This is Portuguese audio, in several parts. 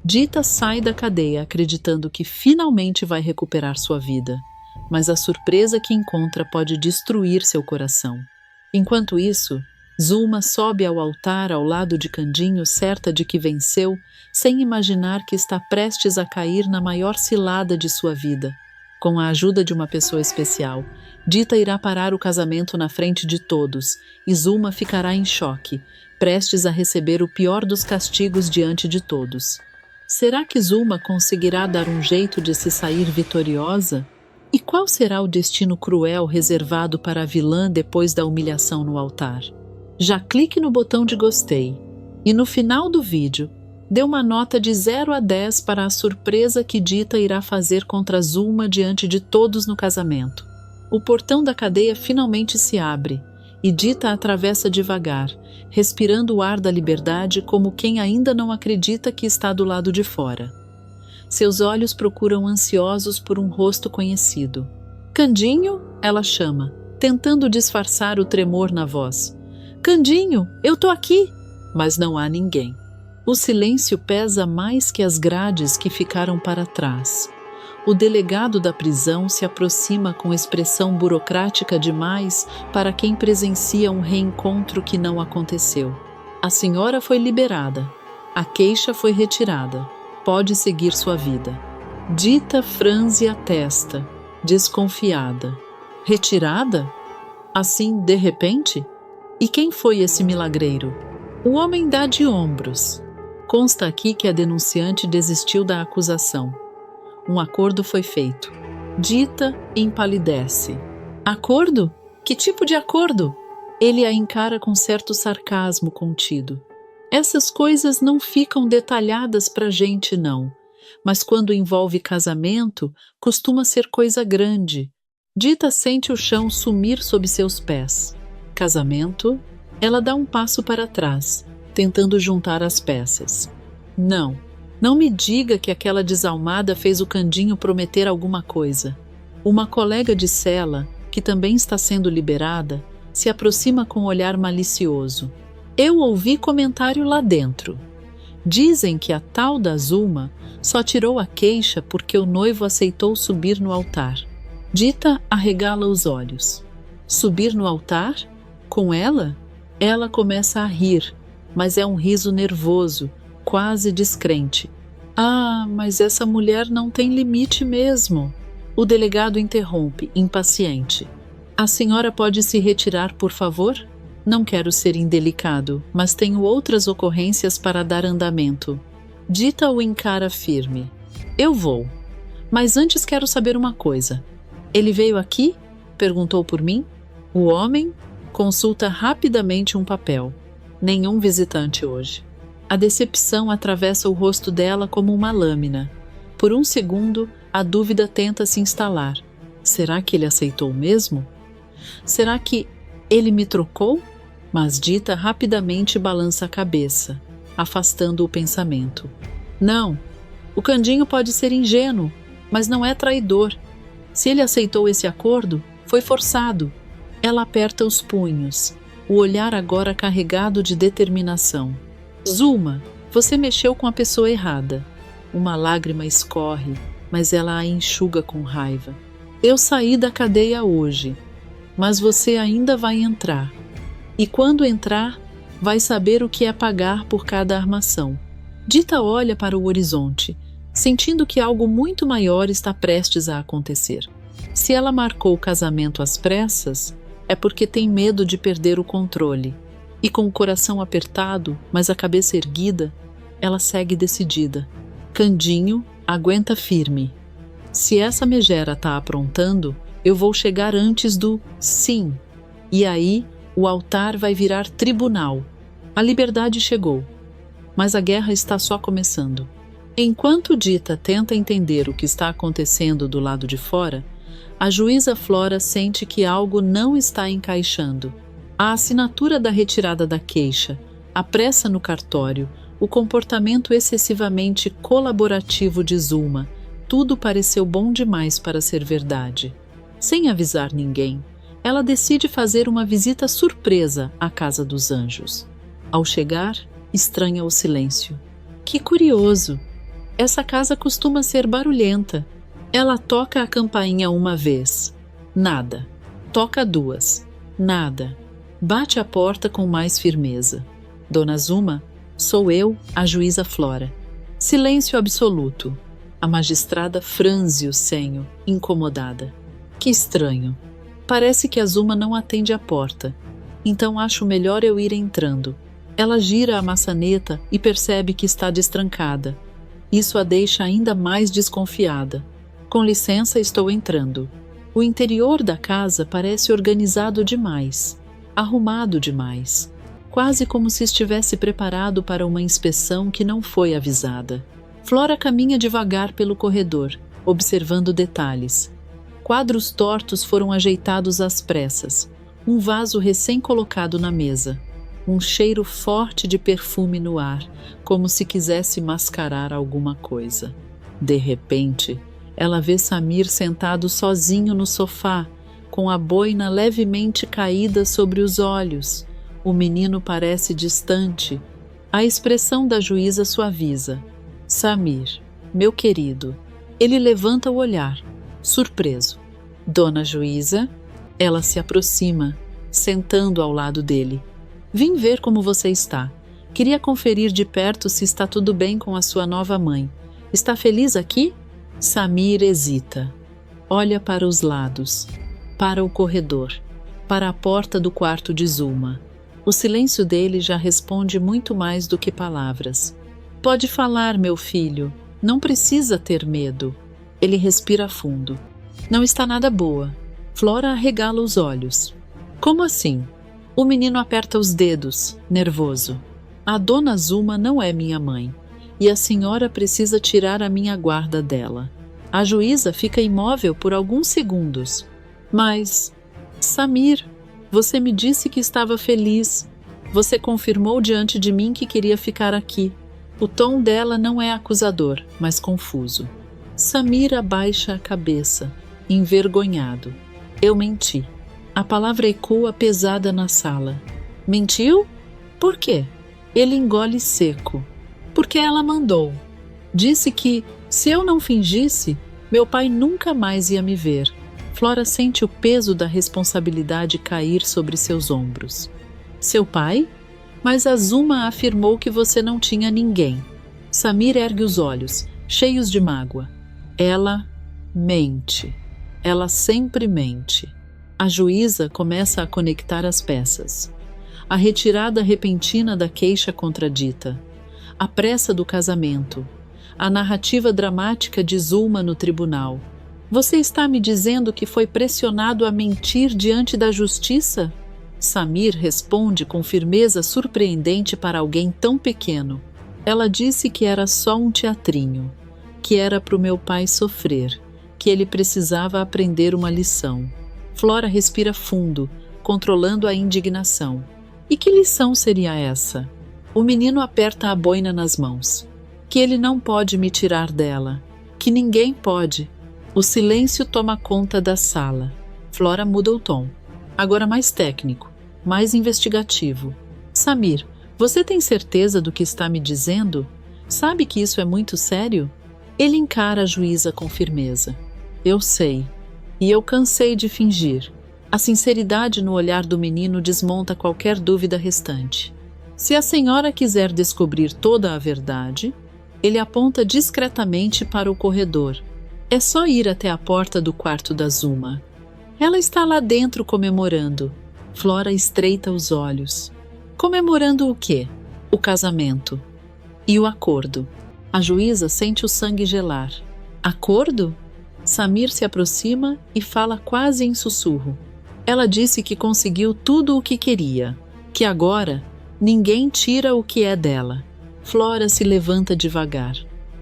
Dita sai da cadeia acreditando que finalmente vai recuperar sua vida, mas a surpresa que encontra pode destruir seu coração. Enquanto isso, Zulma sobe ao altar ao lado de Candinho, certa de que venceu, sem imaginar que está prestes a cair na maior cilada de sua vida. Com a ajuda de uma pessoa especial, Dita irá parar o casamento na frente de todos, e Zulma ficará em choque, prestes a receber o pior dos castigos diante de todos. Será que Zulma conseguirá dar um jeito de se sair vitoriosa? E qual será o destino cruel reservado para a vilã depois da humilhação no altar? Já clique no botão de gostei e no final do vídeo dê uma nota de 0 a 10 para a surpresa que Dita irá fazer contra Zulma diante de todos no casamento. O portão da cadeia finalmente se abre e Dita atravessa devagar, respirando o ar da liberdade como quem ainda não acredita que está do lado de fora. Seus olhos procuram ansiosos por um rosto conhecido. Candinho? Ela chama, tentando disfarçar o tremor na voz. Candinho, eu tô aqui! Mas não há ninguém. O silêncio pesa mais que as grades que ficaram para trás. O delegado da prisão se aproxima com expressão burocrática demais para quem presencia um reencontro que não aconteceu. A senhora foi liberada. A queixa foi retirada. Pode seguir sua vida. Dita franze a testa, desconfiada. Retirada? Assim, de repente? E quem foi esse milagreiro? O homem dá de ombros. Consta aqui que a denunciante desistiu da acusação. Um acordo foi feito. Dita empalidece. Acordo? Que tipo de acordo? Ele a encara com certo sarcasmo contido. Essas coisas não ficam detalhadas pra gente, não. Mas quando envolve casamento, costuma ser coisa grande. Dita sente o chão sumir sob seus pés. Casamento? Ela dá um passo para trás, tentando juntar as peças. Não me diga que aquela desalmada fez o Candinho prometer alguma coisa. Uma colega de cela, que também está sendo liberada, se aproxima com um olhar malicioso. Eu ouvi comentário lá dentro. Dizem que a tal da Zulma só tirou a queixa porque o noivo aceitou subir no altar. Dita arregala os olhos. Subir no altar? Com ela? Ela começa a rir, mas é um riso nervoso, quase descrente. Ah, mas essa mulher não tem limite mesmo. O delegado interrompe, impaciente. A senhora pode se retirar, por favor? Não quero ser indelicado, mas tenho outras ocorrências para dar andamento. Dita o encara firme. Eu vou. Mas antes quero saber uma coisa. Ele veio aqui? Perguntou por mim? O homem consulta rapidamente um papel. Nenhum visitante hoje. A decepção atravessa o rosto dela como uma lâmina. Por um segundo, a dúvida tenta se instalar. Será que ele aceitou mesmo? Será que ele me trocou? Mas Dita rapidamente balança a cabeça, afastando o pensamento. Não, o Candinho pode ser ingênuo, mas não é traidor. Se ele aceitou esse acordo, foi forçado. Ela aperta os punhos, o olhar agora carregado de determinação. Zulma, você mexeu com a pessoa errada. Uma lágrima escorre, mas ela a enxuga com raiva. Eu saí da cadeia hoje, mas você ainda vai entrar. E quando entrar, vai saber o que é pagar por cada armação. Dita olha para o horizonte, sentindo que algo muito maior está prestes a acontecer. Se ela marcou o casamento às pressas, é porque tem medo de perder o controle. E com o coração apertado, mas a cabeça erguida, ela segue decidida. Candinho aguenta firme. Se essa megera está aprontando, eu vou chegar antes do sim. E aí, o altar vai virar tribunal. A liberdade chegou, mas a guerra está só começando. Enquanto Dita tenta entender o que está acontecendo do lado de fora, a juíza Flora sente que algo não está encaixando. A assinatura da retirada da queixa, a pressa no cartório, o comportamento excessivamente colaborativo de Zulma, tudo pareceu bom demais para ser verdade. Sem avisar ninguém, ela decide fazer uma visita surpresa à Casa dos Anjos. Ao chegar, estranha o silêncio. Que curioso! Essa casa costuma ser barulhenta. Ela toca a campainha uma vez. Nada. Toca duas. Nada. Bate a porta com mais firmeza. Dona Zuma, sou eu, a juíza Flora. Silêncio absoluto. A magistrada franze o senho, incomodada. Que estranho. Parece que a Zuma não atende a porta. Então acho melhor eu ir entrando. Ela gira a maçaneta e percebe que está destrancada. Isso a deixa ainda mais desconfiada. Com licença, estou entrando. O interior da casa parece organizado demais, arrumado demais, quase como se estivesse preparado para uma inspeção que não foi avisada. Flora caminha devagar pelo corredor, observando detalhes. Quadros tortos foram ajeitados às pressas, um vaso recém-colocado na mesa, um cheiro forte de perfume no ar, como se quisesse mascarar alguma coisa. De repente, ela vê Samir sentado sozinho no sofá, com a boina levemente caída sobre os olhos. O menino parece distante. A expressão da juíza suaviza. Samir, meu querido. Ele levanta o olhar, surpreso. Dona juíza? Ela se aproxima, sentando ao lado dele. Vim ver como você está. Queria conferir de perto se está tudo bem com a sua nova mãe. Está feliz aqui? Samir hesita. Olha para os lados, para o corredor, para a porta do quarto de Zuma. O silêncio dele já responde muito mais do que palavras. Pode falar, meu filho. Não precisa ter medo. Ele respira fundo. Não está nada boa. Flora arregala os olhos. Como assim? O menino aperta os dedos, nervoso. A dona Zuma não é minha mãe, e a senhora precisa tirar a minha guarda dela. A juíza fica imóvel por alguns segundos. Mas, Samir, você me disse que estava feliz. Você confirmou diante de mim que queria ficar aqui. O tom dela não é acusador, mas confuso. Samir abaixa a cabeça, envergonhado. Eu menti. A palavra ecoa pesada na sala. Mentiu? Por quê? Ele engole seco. Porque ela mandou. Disse que, se eu não fingisse, meu pai nunca mais ia me ver. Flora sente o peso da responsabilidade cair sobre seus ombros. Seu pai? Mas a Zuma afirmou que você não tinha ninguém. Samir ergue os olhos, cheios de mágoa. Ela mente. Ela sempre mente. A juíza começa a conectar as peças. A retirada repentina da queixa contradita. A pressa do casamento. A narrativa dramática de Zuma no tribunal. Você está me dizendo que foi pressionado a mentir diante da justiça? Samir responde com firmeza surpreendente para alguém tão pequeno. Ela disse que era só um teatrinho, que era para o meu pai sofrer, que ele precisava aprender uma lição. Flora respira fundo, controlando a indignação. E que lição seria essa? O menino aperta a boina nas mãos. Que ele não pode me tirar dela. Que ninguém pode. O silêncio toma conta da sala. Flora muda o tom. Agora mais técnico, mais investigativo. Samir, você tem certeza do que está me dizendo? Sabe que isso é muito sério? Ele encara a juíza com firmeza. Eu sei. E eu cansei de fingir. A sinceridade no olhar do menino desmonta qualquer dúvida restante. Se a senhora quiser descobrir toda a verdade, ele aponta discretamente para o corredor. É só ir até a porta do quarto da Zuma. Ela está lá dentro comemorando. Flora estreita os olhos. Comemorando o quê? O casamento. E o acordo. A juíza sente o sangue gelar. Acordo? Samir se aproxima e fala quase em sussurro. Ela disse que conseguiu tudo o que queria, que agora ninguém tira o que é dela. Flora se levanta devagar.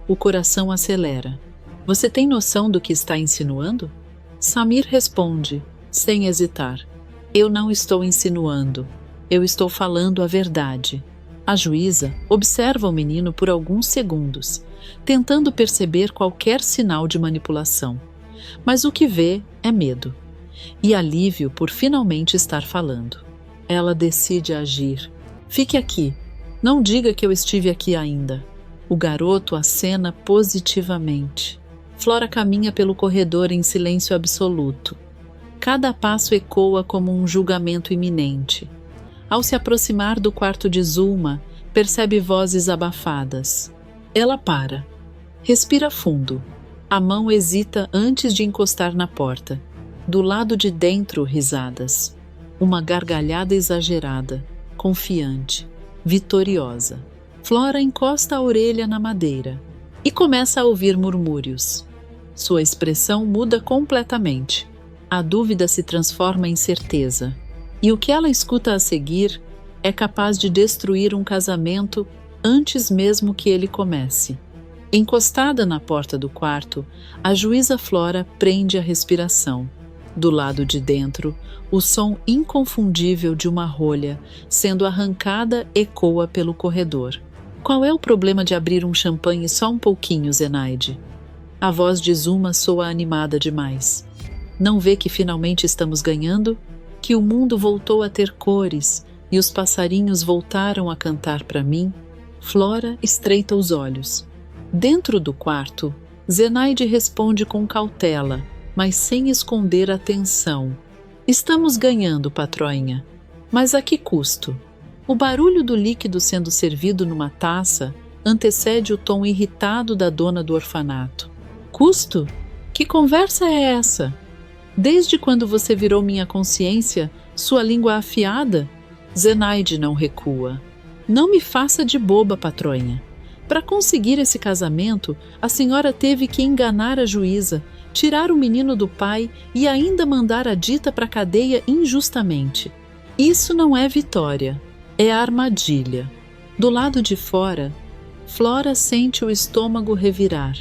O coração acelera. Você tem noção do que está insinuando? Samir responde, sem hesitar. Eu não estou insinuando. Eu estou falando a verdade. A juíza observa o menino por alguns segundos, tentando perceber qualquer sinal de manipulação. Mas o que vê é medo. E alívio por finalmente estar falando. Ela decide agir. Fique aqui. Não diga que eu estive aqui ainda. O garoto acena positivamente. Flora caminha pelo corredor em silêncio absoluto. Cada passo ecoa como um julgamento iminente. Ao se aproximar do quarto de Zulma, percebe vozes abafadas. Ela para. Respira fundo. A mão hesita antes de encostar na porta. Do lado de dentro, risadas. Uma gargalhada exagerada, confiante, vitoriosa. Flora encosta a orelha na madeira e começa a ouvir murmúrios. Sua expressão muda completamente. A dúvida se transforma em certeza. E o que ela escuta a seguir é capaz de destruir um casamento antes mesmo que ele comece. Encostada na porta do quarto, a juíza Flora prende a respiração. Do lado de dentro, o som inconfundível de uma rolha sendo arrancada ecoa pelo corredor. Qual é o problema de abrir um champanhe só um pouquinho, Zenaide? A voz de Zulma soa animada demais. Não vê que finalmente estamos ganhando? Que o mundo voltou a ter cores e os passarinhos voltaram a cantar para mim? Flora estreita os olhos. Dentro do quarto, Zenaide responde com cautela, mas sem esconder a tensão. Estamos ganhando, patroinha. Mas a que custo? O barulho do líquido sendo servido numa taça antecede o tom irritado da dona do orfanato. Custo? Que conversa é essa? Desde quando você virou minha consciência, sua língua afiada? Zenaide não recua. Não me faça de boba, patroinha. Para conseguir esse casamento, a senhora teve que enganar a juíza, tirar o menino do pai e ainda mandar a dita para a cadeia injustamente. Isso não é vitória, é armadilha. Do lado de fora, Flora sente o estômago revirar.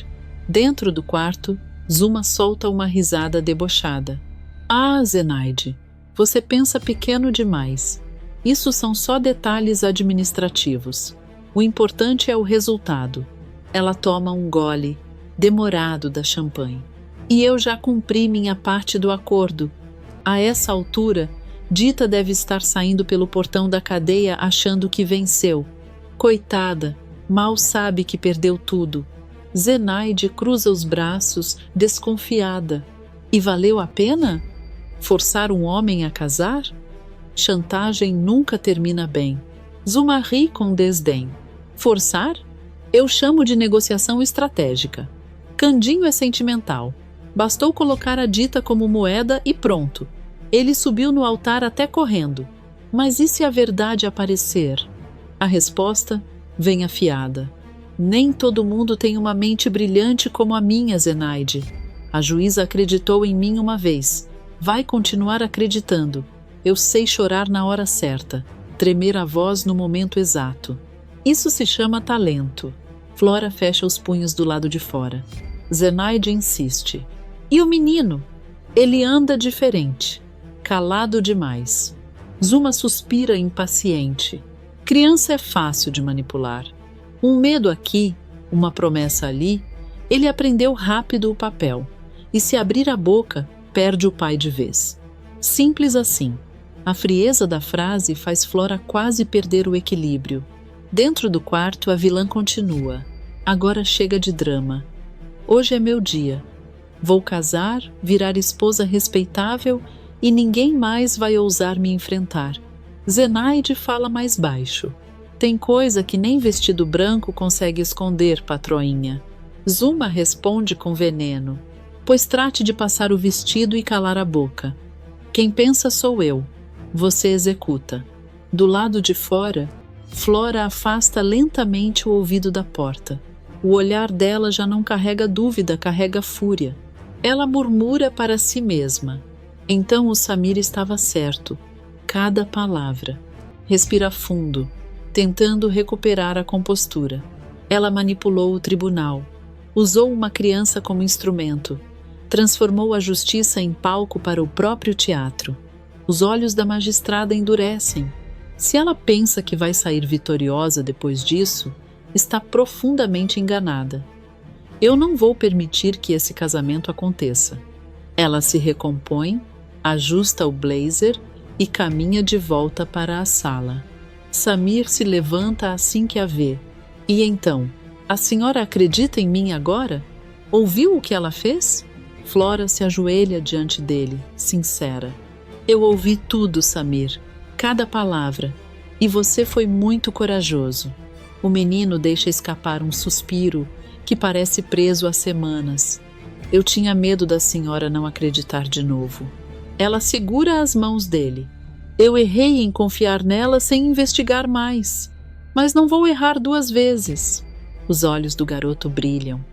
Dentro do quarto, Zulma solta uma risada debochada. Ah, Zenaide, você pensa pequeno demais. Isso são só detalhes administrativos. O importante é o resultado. Ela toma um gole, demorado, da champanhe. E eu já cumpri minha parte do acordo. A essa altura, Dita deve estar saindo pelo portão da cadeia achando que venceu. Coitada, mal sabe que perdeu tudo. Zenaide cruza os braços, desconfiada. E valeu a pena? Forçar um homem a casar? Chantagem nunca termina bem. Zulma ri com desdém. Forçar? Eu chamo de negociação estratégica. Candinho é sentimental. Bastou colocar a Dita como moeda e pronto. Ele subiu no altar até correndo. Mas e se a verdade aparecer? A resposta vem afiada. Nem todo mundo tem uma mente brilhante como a minha, Zenaide. A juíza acreditou em mim uma vez. Vai continuar acreditando. Eu sei chorar na hora certa, tremer a voz no momento exato. Isso se chama talento. Flora fecha os punhos do lado de fora. Zenaide insiste. E o menino? Ele anda diferente, calado demais. Zulma suspira impaciente. Criança é fácil de manipular. Um medo aqui, uma promessa ali, ele aprendeu rápido o papel. E se abrir a boca, perde o pai de vez. Simples assim. A frieza da frase faz Flora quase perder o equilíbrio. Dentro do quarto, a vilã continua. Agora chega de drama. Hoje é meu dia. Vou casar, virar esposa respeitável e ninguém mais vai ousar me enfrentar. Zenaide fala mais baixo. Tem coisa que nem vestido branco consegue esconder, patroinha. Zulma responde com veneno. Pois trate de passar o vestido e calar a boca. Quem pensa sou eu. Você executa. Do lado de fora, Flora afasta lentamente o ouvido da porta. O olhar dela já não carrega dúvida, carrega fúria. Ela murmura para si mesma. Então o Samir estava certo. Cada palavra. Respira fundo, tentando recuperar a compostura. Ela manipulou o tribunal. Usou uma criança como instrumento. Transformou a justiça em palco para o próprio teatro. Os olhos da magistrada endurecem. Se ela pensa que vai sair vitoriosa depois disso, está profundamente enganada. Eu não vou permitir que esse casamento aconteça. Ela se recompõe, ajusta o blazer e caminha de volta para a sala. Samir se levanta assim que a vê. E então, A senhora acredita em mim agora? Ouviu o que ela fez? Flora se ajoelha diante dele, sincera. Eu ouvi tudo, Samir, cada palavra, e você foi muito corajoso. O menino deixa escapar um suspiro que parece preso há semanas. Eu tinha medo da senhora não acreditar de novo. Ela segura as mãos dele. Eu errei em confiar nela sem investigar mais. Mas não vou errar 2 vezes. Os olhos do garoto brilham,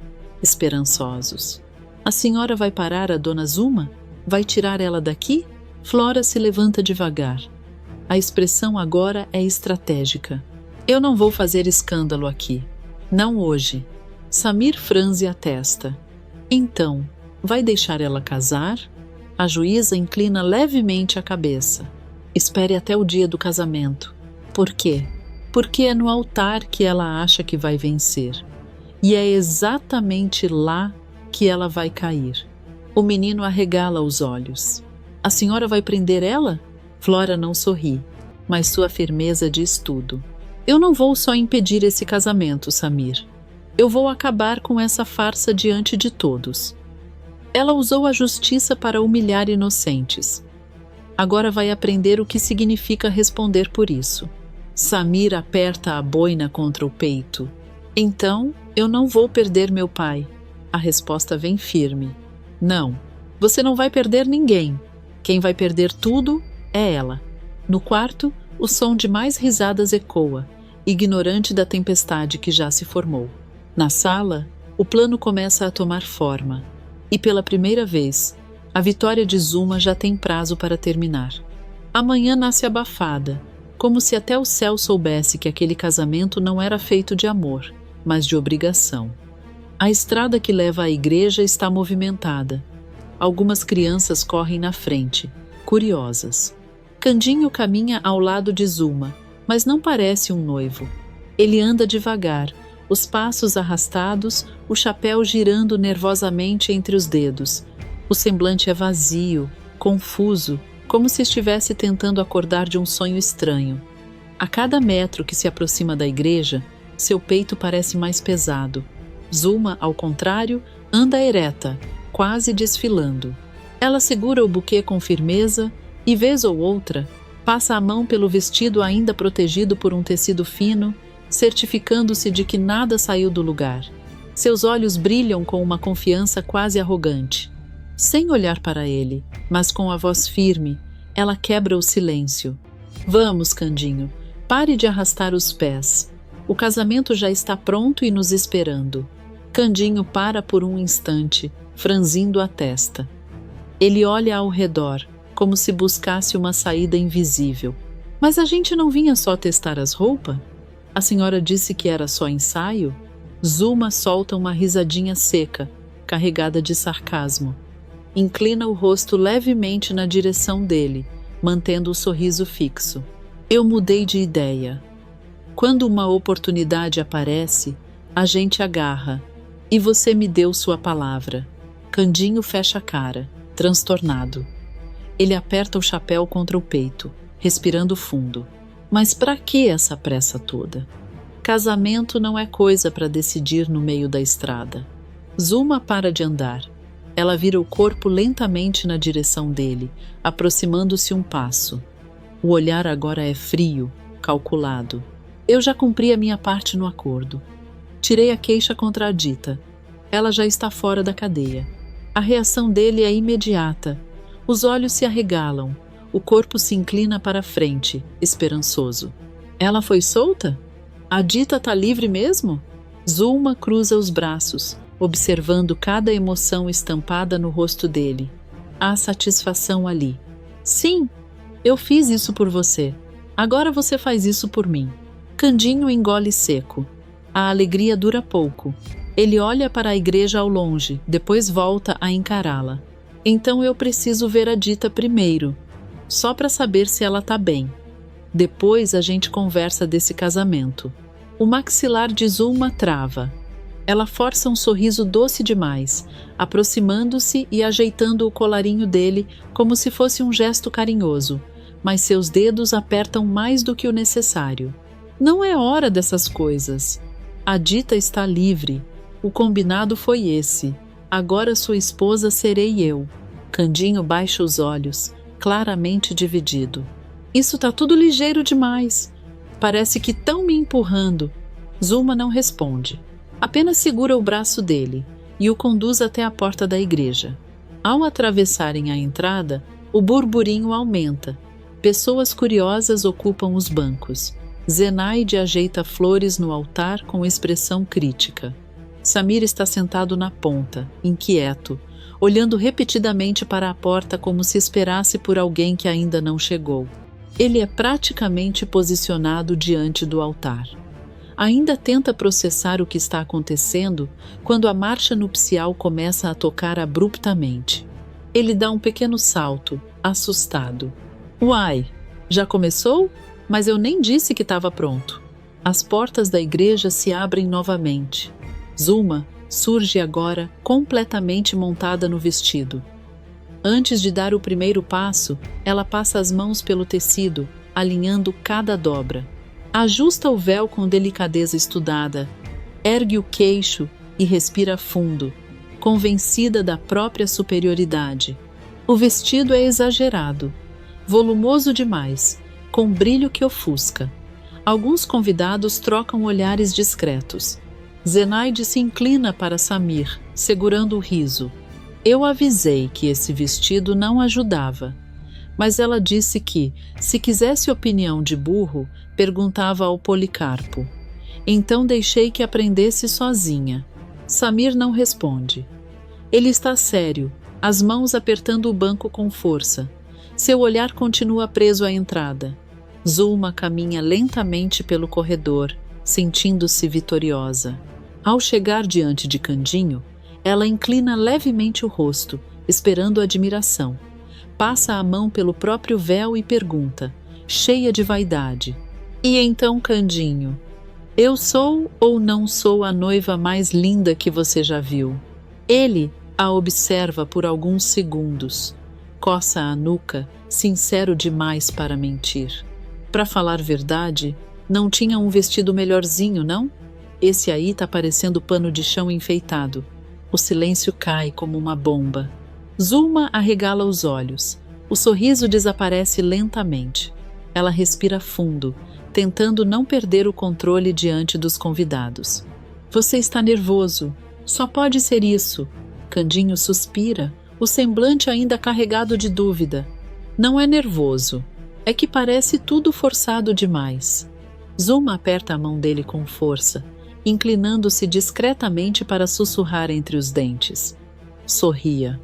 esperançosos. A senhora vai parar a dona Zuma? Vai tirar ela daqui? Flora se levanta devagar. A expressão agora é estratégica. Eu não vou fazer escândalo aqui. Não hoje. Samir franze a testa. Então, vai deixar ela casar? A juíza inclina levemente a cabeça. Espere até o dia do casamento. Por quê? Porque é no altar que ela acha que vai vencer. E é exatamente lá que ela vai cair. O menino arregala os olhos. A senhora vai prender ela? Flora não sorri, mas sua firmeza diz tudo. Eu não vou só impedir esse casamento, Samir. Eu vou acabar com essa farsa diante de todos. Ela usou a justiça para humilhar inocentes. Agora vai aprender o que significa responder por isso. Samir aperta a boina contra o peito. Então, eu não vou perder meu pai. A resposta vem firme. Não, você não vai perder ninguém. Quem vai perder tudo é ela. No quarto, o som de mais risadas ecoa, ignorante da tempestade que já se formou. Na sala, o plano começa a tomar forma. E pela primeira vez, a vitória de Zuma já tem prazo para terminar. Amanhã nasce abafada, como se até o céu soubesse que aquele casamento não era feito de amor, mas de obrigação. A estrada que leva à igreja está movimentada. Algumas crianças correm na frente, curiosas. Candinho caminha ao lado de Zuma, mas não parece um noivo. Ele anda devagar, os passos arrastados, o chapéu girando nervosamente entre os dedos. O semblante é vazio, confuso, como se estivesse tentando acordar de um sonho estranho. A cada metro que se aproxima da igreja, seu peito parece mais pesado. Zuma, ao contrário, anda ereta, quase desfilando. Ela segura o buquê com firmeza e, vez ou outra, passa a mão pelo vestido ainda protegido por um tecido fino, certificando-se de que nada saiu do lugar. Seus olhos brilham com uma confiança quase arrogante. Sem olhar para ele, mas com a voz firme, ela quebra o silêncio. Vamos, Candinho, pare de arrastar os pés. O casamento já está pronto e nos esperando. Candinho para por um instante, franzindo a testa. Ele olha ao redor, como se buscasse uma saída invisível. Mas a gente não vinha só testar as roupas? A senhora disse que era só ensaio? Zuma solta uma risadinha seca, carregada de sarcasmo. Inclina o rosto levemente na direção dele, mantendo o sorriso fixo. Eu mudei de ideia. Quando uma oportunidade aparece, a gente agarra. E você me deu sua palavra. Candinho fecha a cara, transtornado. Ele aperta o chapéu contra o peito, respirando fundo. Mas para que essa pressa toda? Casamento não é coisa para decidir no meio da estrada. Zuma para de andar. Ela vira o corpo lentamente na direção dele, aproximando-se um passo. O olhar agora é frio, calculado. Eu já cumpri a minha parte no acordo. Tirei a queixa contra a Dita. Ela já está fora da cadeia. A reação dele é imediata. Os olhos se arregalam. O corpo se inclina para a frente, esperançoso. Ela foi solta? A Dita está livre mesmo? Zuma cruza os braços, observando cada emoção estampada no rosto dele. Há satisfação ali. Sim, eu fiz isso por você. Agora você faz isso por mim. Candinho engole seco. A alegria dura pouco. Ele olha para a igreja ao longe, depois volta a encará-la. Então eu preciso ver a Dita primeiro, só para saber se ela está bem. Depois a gente conversa desse casamento. O maxilar de Zuma trava. Ela força um sorriso doce demais, aproximando-se e ajeitando o colarinho dele como se fosse um gesto carinhoso, mas seus dedos apertam mais do que o necessário. Não é hora dessas coisas. A dita está livre. O combinado foi esse. Agora sua esposa serei eu. Candinho baixa os olhos, claramente dividido. Isso tá tudo ligeiro demais. Parece que tão me empurrando. Zulma não responde. Apenas segura o braço dele e o conduz até a porta da igreja. Ao atravessarem a entrada, o burburinho aumenta. Pessoas curiosas ocupam os bancos. Zenaide ajeita flores no altar com expressão crítica. Samir está sentado na ponta, inquieto, olhando repetidamente para a porta como se esperasse por alguém que ainda não chegou. Ele é praticamente posicionado diante do altar. Ainda tenta processar o que está acontecendo quando a marcha nupcial começa a tocar abruptamente. Ele dá um pequeno salto, assustado. Uai, já começou? Mas eu nem disse que estava pronto. As portas da igreja se abrem novamente. Zulma surge agora completamente montada no vestido. Antes de dar o primeiro passo, ela passa as mãos pelo tecido, alinhando cada dobra. Ajusta o véu com delicadeza estudada, ergue o queixo e respira fundo, convencida da própria superioridade. O vestido é exagerado, volumoso demais, com brilho que ofusca. Alguns convidados trocam olhares discretos. Zenaide se inclina para Samir, segurando o riso. Eu avisei que esse vestido não ajudava, mas ela disse que, se quisesse opinião de burro, perguntava ao Policarpo. Então deixei que aprendesse sozinha. Samir não responde. Ele está sério, as mãos apertando o banco com força. Seu olhar continua preso à entrada. Zulma caminha lentamente pelo corredor, sentindo-se vitoriosa. Ao chegar diante de Candinho, ela inclina levemente o rosto, esperando admiração. Passa a mão pelo próprio véu e pergunta, cheia de vaidade. E então, Candinho, eu sou ou não sou a noiva mais linda que você já viu? Ele a observa por alguns segundos. Coça a nuca, sincero demais para mentir. Para falar verdade, não tinha um vestido melhorzinho, não? Esse aí tá parecendo pano de chão enfeitado. O silêncio cai como uma bomba. Zulma arregala os olhos. O sorriso desaparece lentamente. Ela respira fundo, tentando não perder o controle diante dos convidados. Você está nervoso. Só pode ser isso. Candinho suspira, o semblante ainda carregado de dúvida. Não é nervoso. É que parece tudo forçado demais. Zulma aperta a mão dele com força, inclinando-se discretamente para sussurrar entre os dentes. Sorria.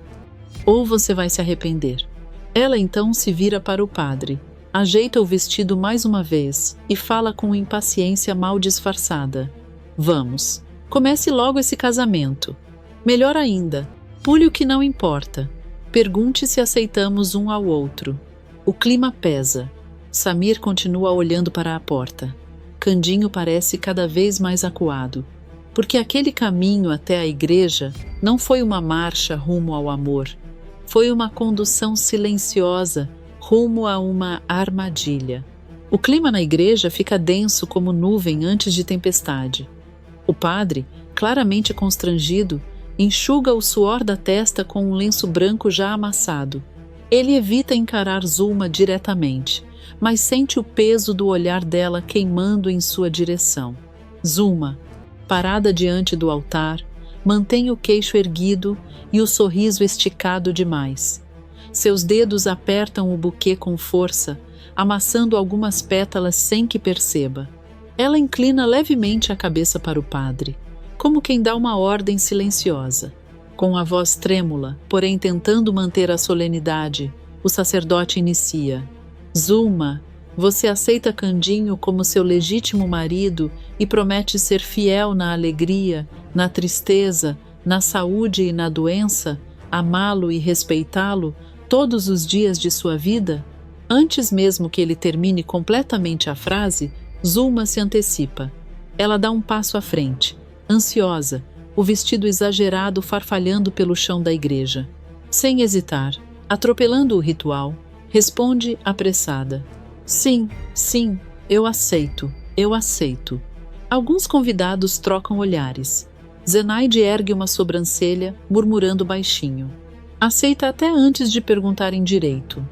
Ou você vai se arrepender. Ela então se vira para o padre, ajeita o vestido mais uma vez e fala com impaciência mal disfarçada. Vamos, comece logo esse casamento. Melhor ainda, pule o que não importa. Pergunte se aceitamos um ao outro. O clima pesa. Samir continua olhando para a porta. Candinho parece cada vez mais acuado, porque aquele caminho até a igreja não foi uma marcha rumo ao amor. Foi uma condução silenciosa rumo a uma armadilha. O clima na igreja fica denso como nuvem antes de tempestade. O padre, claramente constrangido, enxuga o suor da testa com um lenço branco já amassado. Ele evita encarar Zulma diretamente, mas sente o peso do olhar dela queimando em sua direção. Zulma, parada diante do altar, mantém o queixo erguido e o sorriso esticado demais. Seus dedos apertam o buquê com força, amassando algumas pétalas sem que perceba. Ela inclina levemente a cabeça para o padre, como quem dá uma ordem silenciosa. Com a voz trêmula, porém tentando manter a solenidade, o sacerdote inicia. Zulma, você aceita Candinho como seu legítimo marido e promete ser fiel na alegria, na tristeza, na saúde e na doença, amá-lo e respeitá-lo todos os dias de sua vida? Antes mesmo que ele termine completamente a frase, Zulma se antecipa. Ela dá um passo à frente, ansiosa, o vestido exagerado farfalhando pelo chão da igreja. Sem hesitar, atropelando o ritual, responde apressada. Sim, sim, eu aceito, eu aceito. Alguns convidados trocam olhares. Zenaide ergue uma sobrancelha, murmurando baixinho. Aceita até antes de perguntarem direito.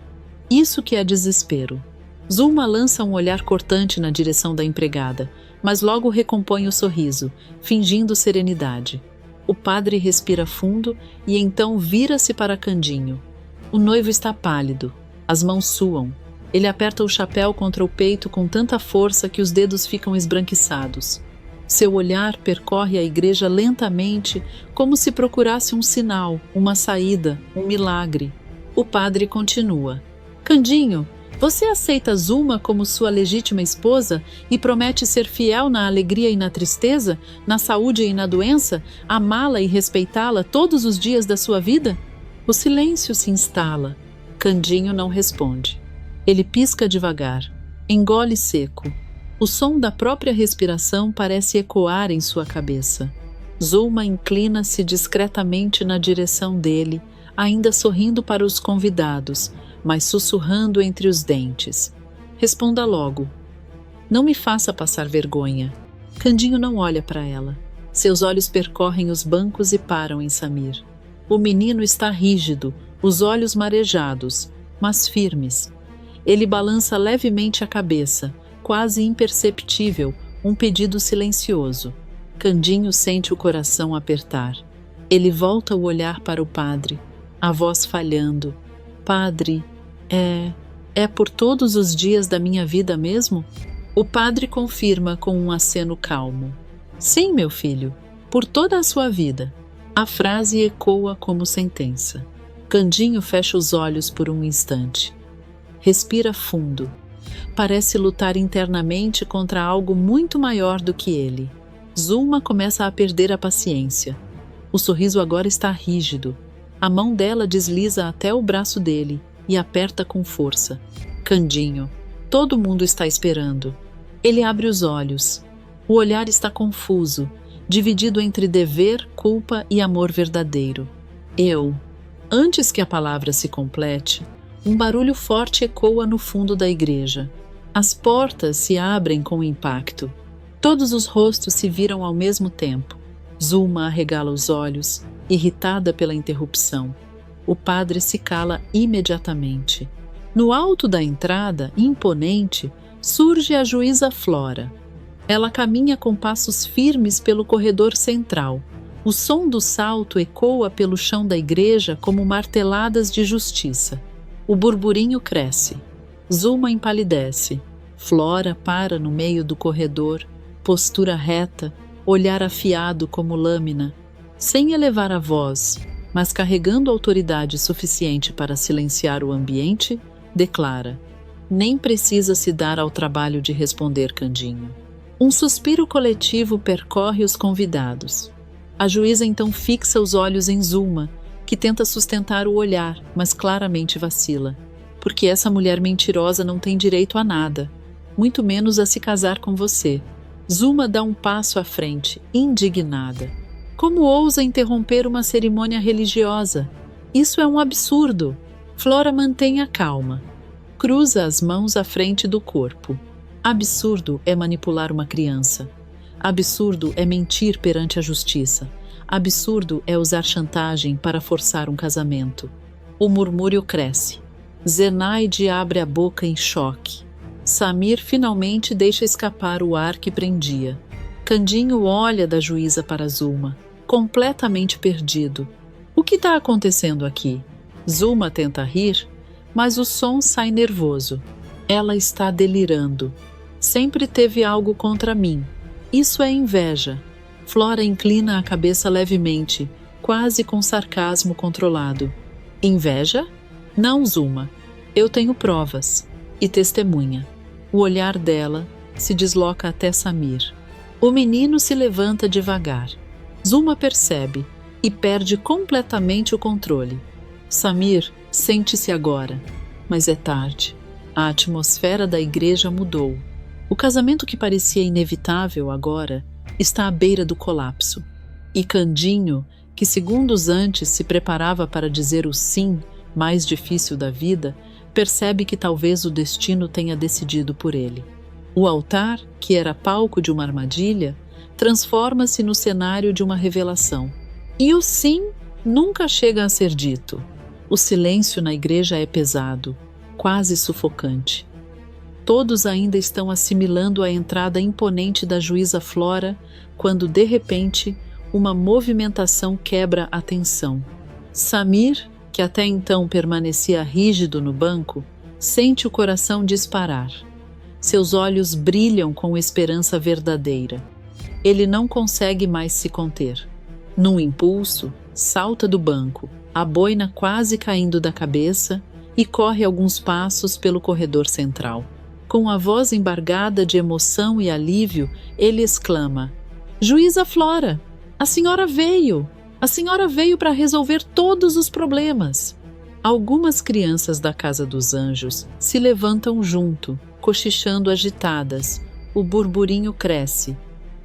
Isso que é desespero. Zulma lança um olhar cortante na direção da empregada, mas logo recompõe o sorriso, fingindo serenidade. O padre respira fundo e então vira-se para Candinho. O noivo está pálido, as mãos suam. Ele aperta o chapéu contra o peito com tanta força que os dedos ficam esbranquiçados. Seu olhar percorre a igreja lentamente, como se procurasse um sinal, uma saída, um milagre. O padre continua. Candinho, você aceita Zulma como sua legítima esposa e promete ser fiel na alegria e na tristeza, na saúde e na doença, amá-la e respeitá-la todos os dias da sua vida? O silêncio se instala. Candinho não responde. Ele pisca devagar, engole seco. O som da própria respiração parece ecoar em sua cabeça. Zulma inclina-se discretamente na direção dele, ainda sorrindo para os convidados, mas sussurrando entre os dentes. Responda logo. Não me faça passar vergonha. Candinho não olha para ela. Seus olhos percorrem os bancos e param em Samir. O menino está rígido, os olhos marejados, mas firmes. Ele balança levemente a cabeça, quase imperceptível, um pedido silencioso. Candinho sente o coração apertar. Ele volta o olhar para o padre, a voz falhando. Padre, é por todos os dias da minha vida mesmo? O padre confirma com um aceno calmo. Sim, meu filho, por toda a sua vida. A frase ecoa como sentença. Candinho fecha os olhos por um instante. Respira fundo. Parece lutar internamente contra algo muito maior do que ele. Zulma começa a perder a paciência. O sorriso agora está rígido. A mão dela desliza até o braço dele e aperta com força. Candinho, todo mundo está esperando. Ele abre os olhos. O olhar está confuso, dividido entre dever, culpa e amor verdadeiro. Antes que a palavra se complete, um barulho forte ecoa no fundo da igreja. As portas se abrem com impacto. Todos os rostos se viram ao mesmo tempo. Zulma arregala os olhos, irritada pela interrupção. O padre se cala imediatamente. No alto da entrada, imponente, surge a juíza Flora. Ela caminha com passos firmes pelo corredor central. O som do salto ecoa pelo chão da igreja como marteladas de justiça. O burburinho cresce. Zulma empalidece. Flora para no meio do corredor, postura reta, olhar afiado como lâmina, sem elevar a voz, mas carregando autoridade suficiente para silenciar o ambiente, declara: nem precisa se dar ao trabalho de responder, Candinho. Um suspiro coletivo percorre os convidados. A juíza então fixa os olhos em Zulma, que tenta sustentar o olhar, mas claramente vacila, porque essa mulher mentirosa não tem direito a nada, muito menos a se casar com você. Zulma dá um passo à frente, indignada. Como ousa interromper uma cerimônia religiosa? Isso é um absurdo. Flora mantém a calma. Cruza as mãos à frente do corpo. Absurdo é manipular uma criança. Absurdo é mentir perante a justiça. Absurdo é usar chantagem para forçar um casamento. O murmúrio cresce. Zenaide abre a boca em choque. Samir finalmente deixa escapar o ar que prendia. Candinho olha da juíza para Zulma, completamente perdido. O que está acontecendo aqui? Zulma tenta rir, mas o som sai nervoso. Ela está delirando. Sempre teve algo contra mim. Isso é inveja. Flora inclina a cabeça levemente, quase com sarcasmo controlado. Inveja? Não, Zulma. Eu tenho provas. E testemunha. O olhar dela se desloca até Samir. O menino se levanta devagar. Zulma percebe e perde completamente o controle. Samir sente-se agora, mas é tarde. A atmosfera da igreja mudou. O casamento que parecia inevitável agora está à beira do colapso. E Candinho, que segundos antes se preparava para dizer o sim mais difícil da vida, percebe que talvez o destino tenha decidido por ele. O altar, que era palco de uma armadilha, transforma-se no cenário de uma revelação. E o sim nunca chega a ser dito. O silêncio na igreja é pesado, quase sufocante. Todos ainda estão assimilando a entrada imponente da juíza Flora, quando, de repente, uma movimentação quebra a tensão. Samir, que até então permanecia rígido no banco, sente o coração disparar. Seus olhos brilham com esperança verdadeira. Ele não consegue mais se conter. Num impulso, salta do banco, a boina quase caindo da cabeça, e corre alguns passos pelo corredor central. Com a voz embargada de emoção e alívio, ele exclama: Juíza Flora, a senhora veio! A senhora veio para resolver todos os problemas! Algumas crianças da Casa dos Anjos se levantam junto, cochichando agitadas. O burburinho cresce.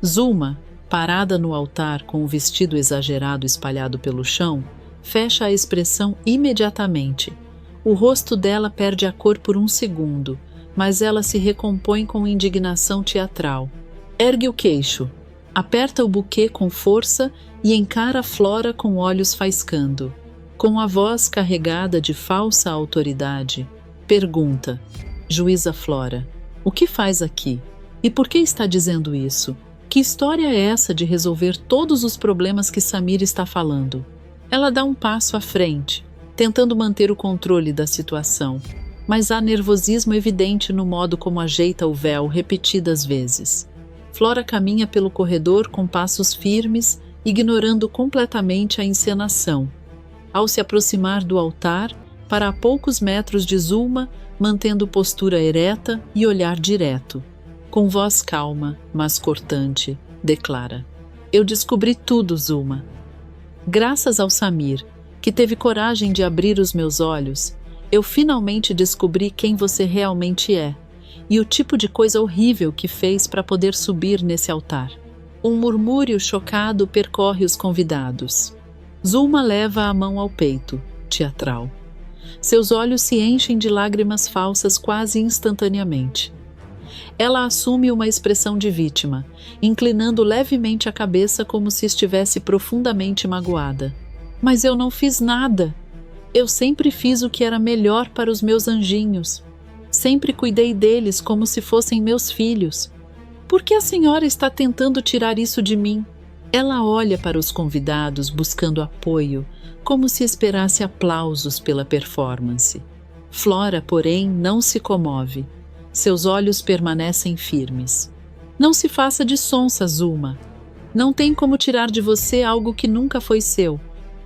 Zulma, parada no altar com o vestido exagerado espalhado pelo chão, fecha a expressão imediatamente. O rosto dela perde a cor por um segundo, mas ela se recompõe com indignação teatral. Ergue o queixo, aperta o buquê com força e encara Flora com olhos faiscando. Com a voz carregada de falsa autoridade, pergunta: Juíza Flora, o que faz aqui? E por que está dizendo isso? Que história é essa de resolver todos os problemas que Samir está falando? Ela dá um passo à frente, tentando manter o controle da situação, mas há nervosismo evidente no modo como ajeita o véu repetidas vezes. Flora caminha pelo corredor com passos firmes, ignorando completamente a encenação. Ao se aproximar do altar, para a poucos metros de Zulma, mantendo postura ereta e olhar direto. Com voz calma, mas cortante, declara: Eu descobri tudo, Zulma. Graças ao Samir, que teve coragem de abrir os meus olhos, eu finalmente descobri quem você realmente é e o tipo de coisa horrível que fez para poder subir nesse altar. Um murmúrio chocado percorre os convidados. Zulma leva a mão ao peito, teatral. Seus olhos se enchem de lágrimas falsas quase instantaneamente. Ela assume uma expressão de vítima, inclinando levemente a cabeça como se estivesse profundamente magoada. Mas eu não fiz nada. Eu sempre fiz o que era melhor para os meus anjinhos. Sempre cuidei deles como se fossem meus filhos. Por que a senhora está tentando tirar isso de mim? Ela olha para os convidados buscando apoio, como se esperasse aplausos pela performance. Flora, porém, não se comove. Seus olhos permanecem firmes. Não se faça de sonsa, Zulma. Não tem como tirar de você algo que nunca foi seu.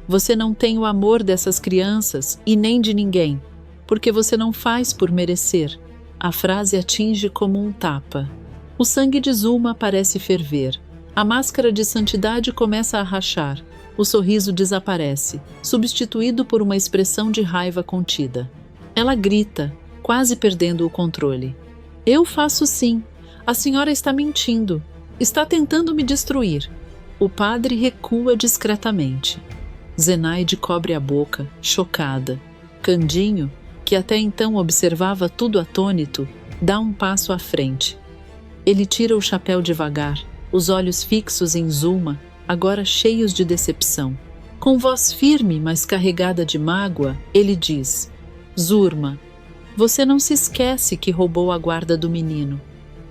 Você não tem o amor dessas crianças e nem de ninguém, porque você não faz por merecer. A frase atinge como um tapa. O sangue de Zulma parece ferver. A máscara de santidade começa a rachar. O sorriso desaparece, substituído por uma expressão de raiva contida. Ela grita, quase perdendo o controle. Eu faço sim. A senhora está mentindo. Está tentando me destruir. O padre recua discretamente. Zenaide cobre a boca, chocada. Candinho, que até então observava tudo atônito, dá um passo à frente. Ele tira o chapéu devagar, os olhos fixos em Zulma, agora cheios de decepção. Com voz firme, mas carregada de mágoa, ele diz: Zulma, você não se esquece que roubou a guarda do menino.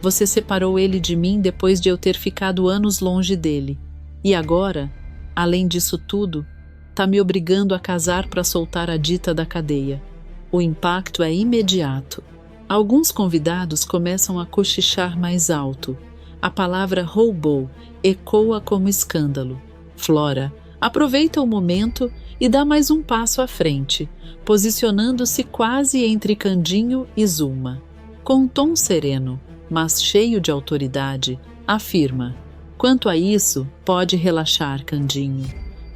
Você separou ele de mim depois de eu ter ficado anos longe dele. E agora, além disso tudo, tá me obrigando a casar para soltar a dita da cadeia. O impacto é imediato. Alguns convidados começam a cochichar mais alto. A palavra roubou ecoa como escândalo. Flora aproveita o momento e dá mais um passo à frente, posicionando-se quase entre Candinho e Zulma. Com um tom sereno, mas cheio de autoridade, afirma: Quanto a isso, pode relaxar, Candinho.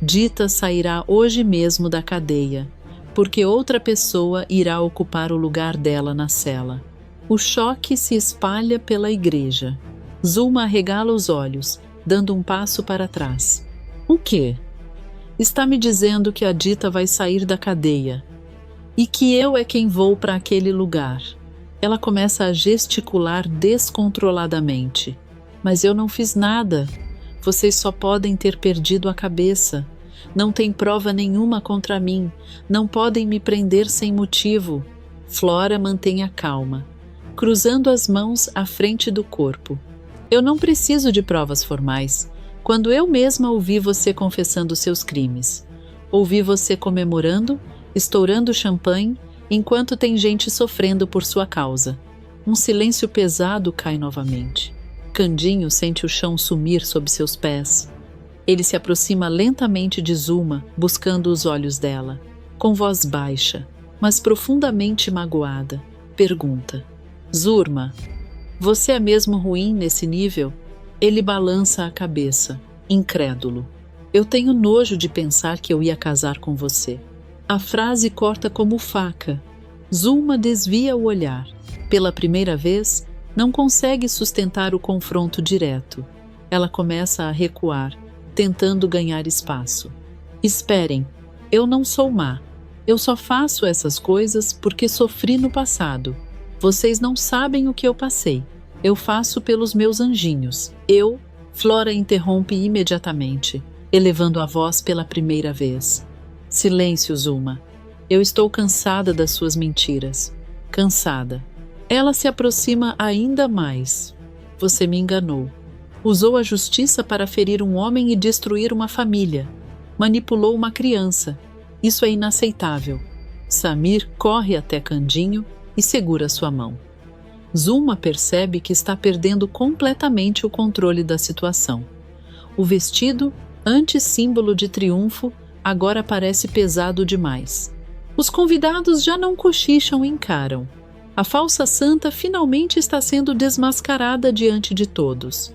Dita sairá hoje mesmo da cadeia, porque outra pessoa irá ocupar o lugar dela na cela. O choque se espalha pela igreja. Zulma arregala os olhos, dando um passo para trás. O quê? Está me dizendo que a Dita vai sair da cadeia e que eu é quem vou para aquele lugar. Ela começa a gesticular descontroladamente. Mas eu não fiz nada. Vocês só podem ter perdido a cabeça. Não tem prova nenhuma contra mim. Não podem me prender sem motivo. Flora mantém a calma, cruzando as mãos à frente do corpo. Eu não preciso de provas formais. Quando eu mesma ouvi você confessando seus crimes. Ouvi você comemorando, estourando champanhe, enquanto tem gente sofrendo por sua causa. Um silêncio pesado cai novamente. Candinho sente o chão sumir sob seus pés. Ele se aproxima lentamente de Zuma, buscando os olhos dela. Com voz baixa, mas profundamente magoada, pergunta: Zurma, você é mesmo ruim nesse nível? Ele balança a cabeça, incrédulo. Eu tenho nojo de pensar que eu ia casar com você. A frase corta como faca. Zuma desvia o olhar. Pela primeira vez, não consegue sustentar o confronto direto. Ela começa a recuar, tentando ganhar espaço. Esperem, eu não sou má. Eu só faço essas coisas porque sofri no passado. Vocês não sabem o que eu passei. Eu faço pelos meus anjinhos. Flora interrompe imediatamente, elevando a voz pela primeira vez. Silêncio, Zuma. Eu estou cansada das suas mentiras. Cansada. Ela se aproxima ainda mais. Você me enganou. Usou a justiça para ferir um homem e destruir uma família. Manipulou uma criança. Isso é inaceitável. Samir corre até Candinho e segura sua mão. Zuma percebe que está perdendo completamente o controle da situação. O vestido, antes símbolo de triunfo, agora parece pesado demais. Os convidados já não cochicham e encaram. A falsa santa finalmente está sendo desmascarada diante de todos.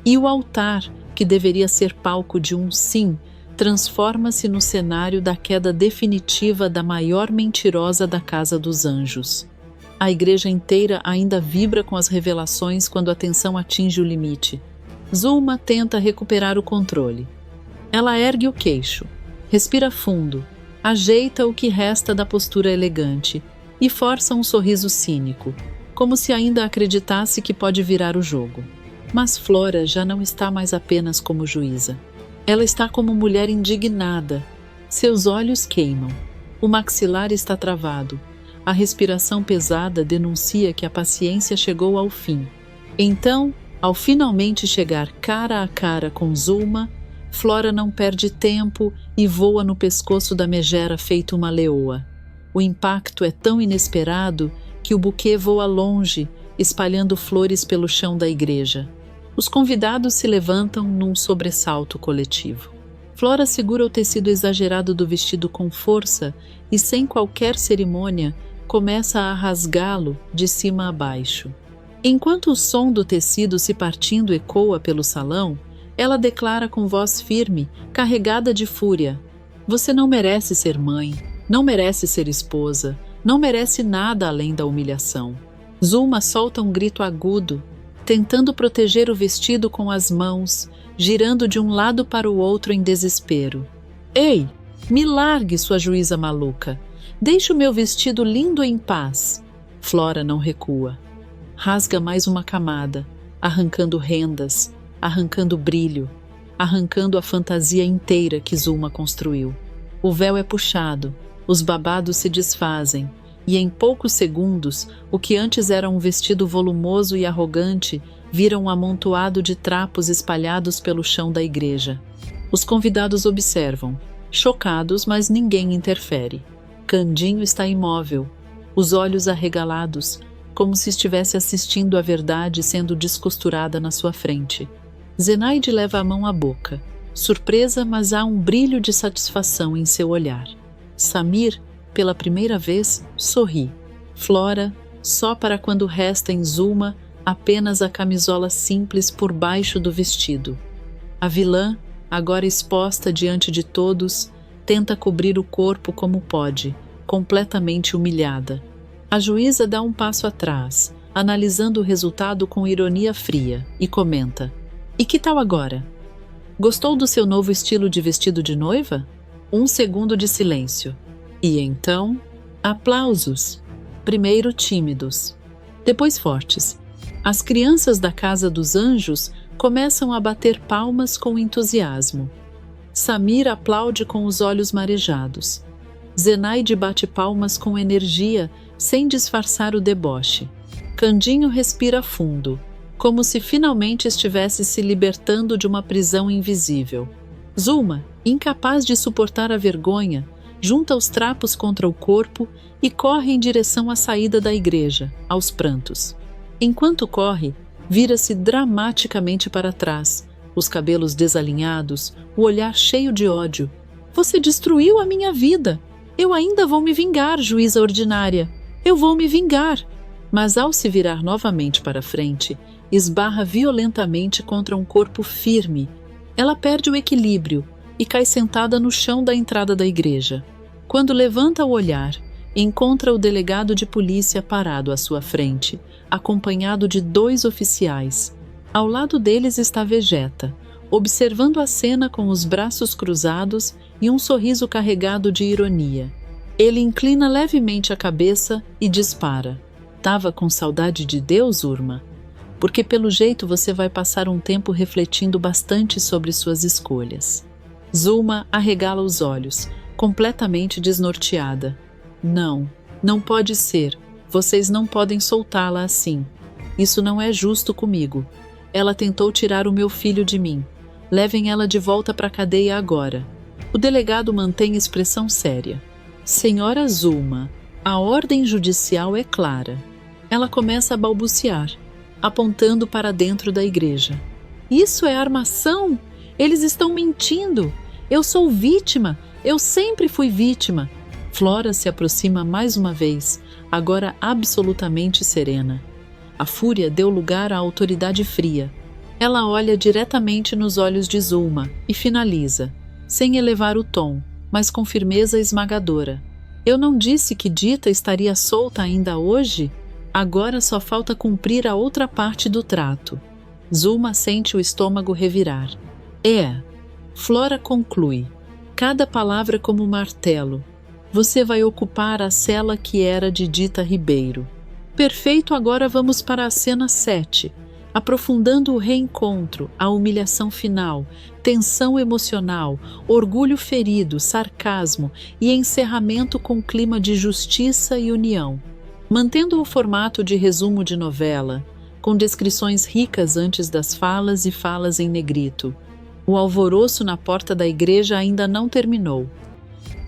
E o altar, que deveria ser palco de um sim, transforma-se no cenário da queda definitiva da maior mentirosa da Casa dos Anjos. A igreja inteira ainda vibra com as revelações quando a tensão atinge o limite. Zuma tenta recuperar o controle. Ela ergue o queixo, respira fundo, ajeita o que resta da postura elegante e força um sorriso cínico, como se ainda acreditasse que pode virar o jogo. Mas Flora já não está mais apenas como juíza. Ela está como mulher indignada. Seus olhos queimam. O maxilar está travado. A respiração pesada denuncia que a paciência chegou ao fim. Então, ao finalmente chegar cara a cara com Zuma, Flora não perde tempo e voa no pescoço da megera feito uma leoa. O impacto é tão inesperado que o buquê voa longe, espalhando flores pelo chão da igreja. Os convidados se levantam num sobressalto coletivo. Flora segura o tecido exagerado do vestido com força e, sem qualquer cerimônia, começa a rasgá-lo de cima a baixo. Enquanto o som do tecido se partindo ecoa pelo salão, ela declara com voz firme, carregada de fúria: Você não merece ser mãe, não merece ser esposa, não merece nada além da humilhação. Zuma solta um grito agudo, tentando proteger o vestido com as mãos, girando de um lado para o outro em desespero. Ei, me largue, sua juíza maluca! Deixe o meu vestido lindo em paz. Flora não recua. Rasga mais uma camada, arrancando rendas, arrancando brilho, arrancando a fantasia inteira que Zuma construiu. O véu é puxado, os babados se desfazem, e em poucos segundos, o que antes era um vestido volumoso e arrogante vira um amontoado de trapos espalhados pelo chão da igreja. Os convidados observam, chocados, mas ninguém interfere. Candinho está imóvel, os olhos arregalados, como se estivesse assistindo a verdade sendo descosturada na sua frente. Zenaide leva a mão à boca, surpresa, mas há um brilho de satisfação em seu olhar. Samir, pela primeira vez, sorri. Flora, só para quando resta em Zuma apenas a camisola simples por baixo do vestido. A vilã, agora exposta diante de todos, tenta cobrir o corpo como pode, completamente humilhada. A juíza dá um passo atrás, analisando o resultado com ironia fria, e comenta: E que tal agora? Gostou do seu novo estilo de vestido de noiva? Um segundo de silêncio. E então, aplausos. Primeiro tímidos. Depois fortes. As crianças da Casa dos Anjos começam a bater palmas com entusiasmo. Samir aplaude com os olhos marejados. Zenaide bate palmas com energia, sem disfarçar o deboche. Candinho respira fundo, como se finalmente estivesse se libertando de uma prisão invisível. Zulma, incapaz de suportar a vergonha, junta os trapos contra o corpo e corre em direção à saída da igreja, aos prantos. Enquanto corre, vira-se dramaticamente para trás, os cabelos desalinhados, o olhar cheio de ódio. Você destruiu a minha vida! Eu ainda vou me vingar, juíza ordinária! Eu vou me vingar! Mas ao se virar novamente para frente, esbarra violentamente contra um corpo firme. Ela perde o equilíbrio e cai sentada no chão da entrada da igreja. Quando levanta o olhar, encontra o delegado de polícia parado à sua frente, acompanhado de 2 oficiais. Ao lado deles está Vegeta, observando a cena com os braços cruzados e um sorriso carregado de ironia. Ele inclina levemente a cabeça e dispara. Tava com saudade de Deus, Urma? Porque pelo jeito você vai passar um tempo refletindo bastante sobre suas escolhas. Zulma arregala os olhos, completamente desnorteada. Não, não pode ser. Vocês não podem soltá-la assim. Isso não é justo comigo. Ela tentou tirar o meu filho de mim. Levem ela de volta para a cadeia agora. O delegado mantém expressão séria. Senhora Zulma, a ordem judicial é clara. Ela começa a balbuciar, apontando para dentro da igreja. Isso é armação? Eles estão mentindo. Eu sou vítima. Eu sempre fui vítima. Flora se aproxima mais uma vez, agora absolutamente serena. A fúria deu lugar à autoridade fria. Ela olha diretamente nos olhos de Zulma e finaliza, sem elevar o tom, mas com firmeza esmagadora. Eu não disse que Dita estaria solta ainda hoje? Agora só falta cumprir a outra parte do trato. Zulma sente o estômago revirar. Flora conclui, cada palavra como martelo. Você vai ocupar a cela que era de Dita Ribeiro. Perfeito, agora vamos para a cena 7, aprofundando o reencontro, a humilhação final, tensão emocional, orgulho ferido, sarcasmo e encerramento com clima de justiça e união. Mantendo o formato de resumo de novela, com descrições ricas antes das falas e falas em negrito. O alvoroço na porta da igreja ainda não terminou.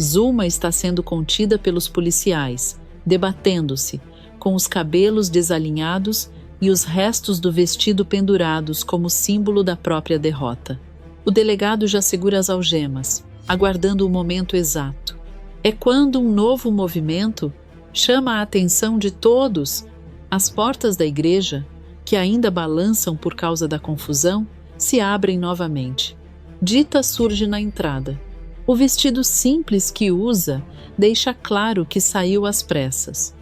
Zulma está sendo contida pelos policiais, debatendo-se, com os cabelos desalinhados e os restos do vestido pendurados como símbolo da própria derrota. O delegado já segura as algemas, aguardando o momento exato. É quando um novo movimento chama a atenção de todos. As portas da igreja, que ainda balançam por causa da confusão, se abrem novamente. Dita surge na entrada. O vestido simples que usa deixa claro que saiu às pressas.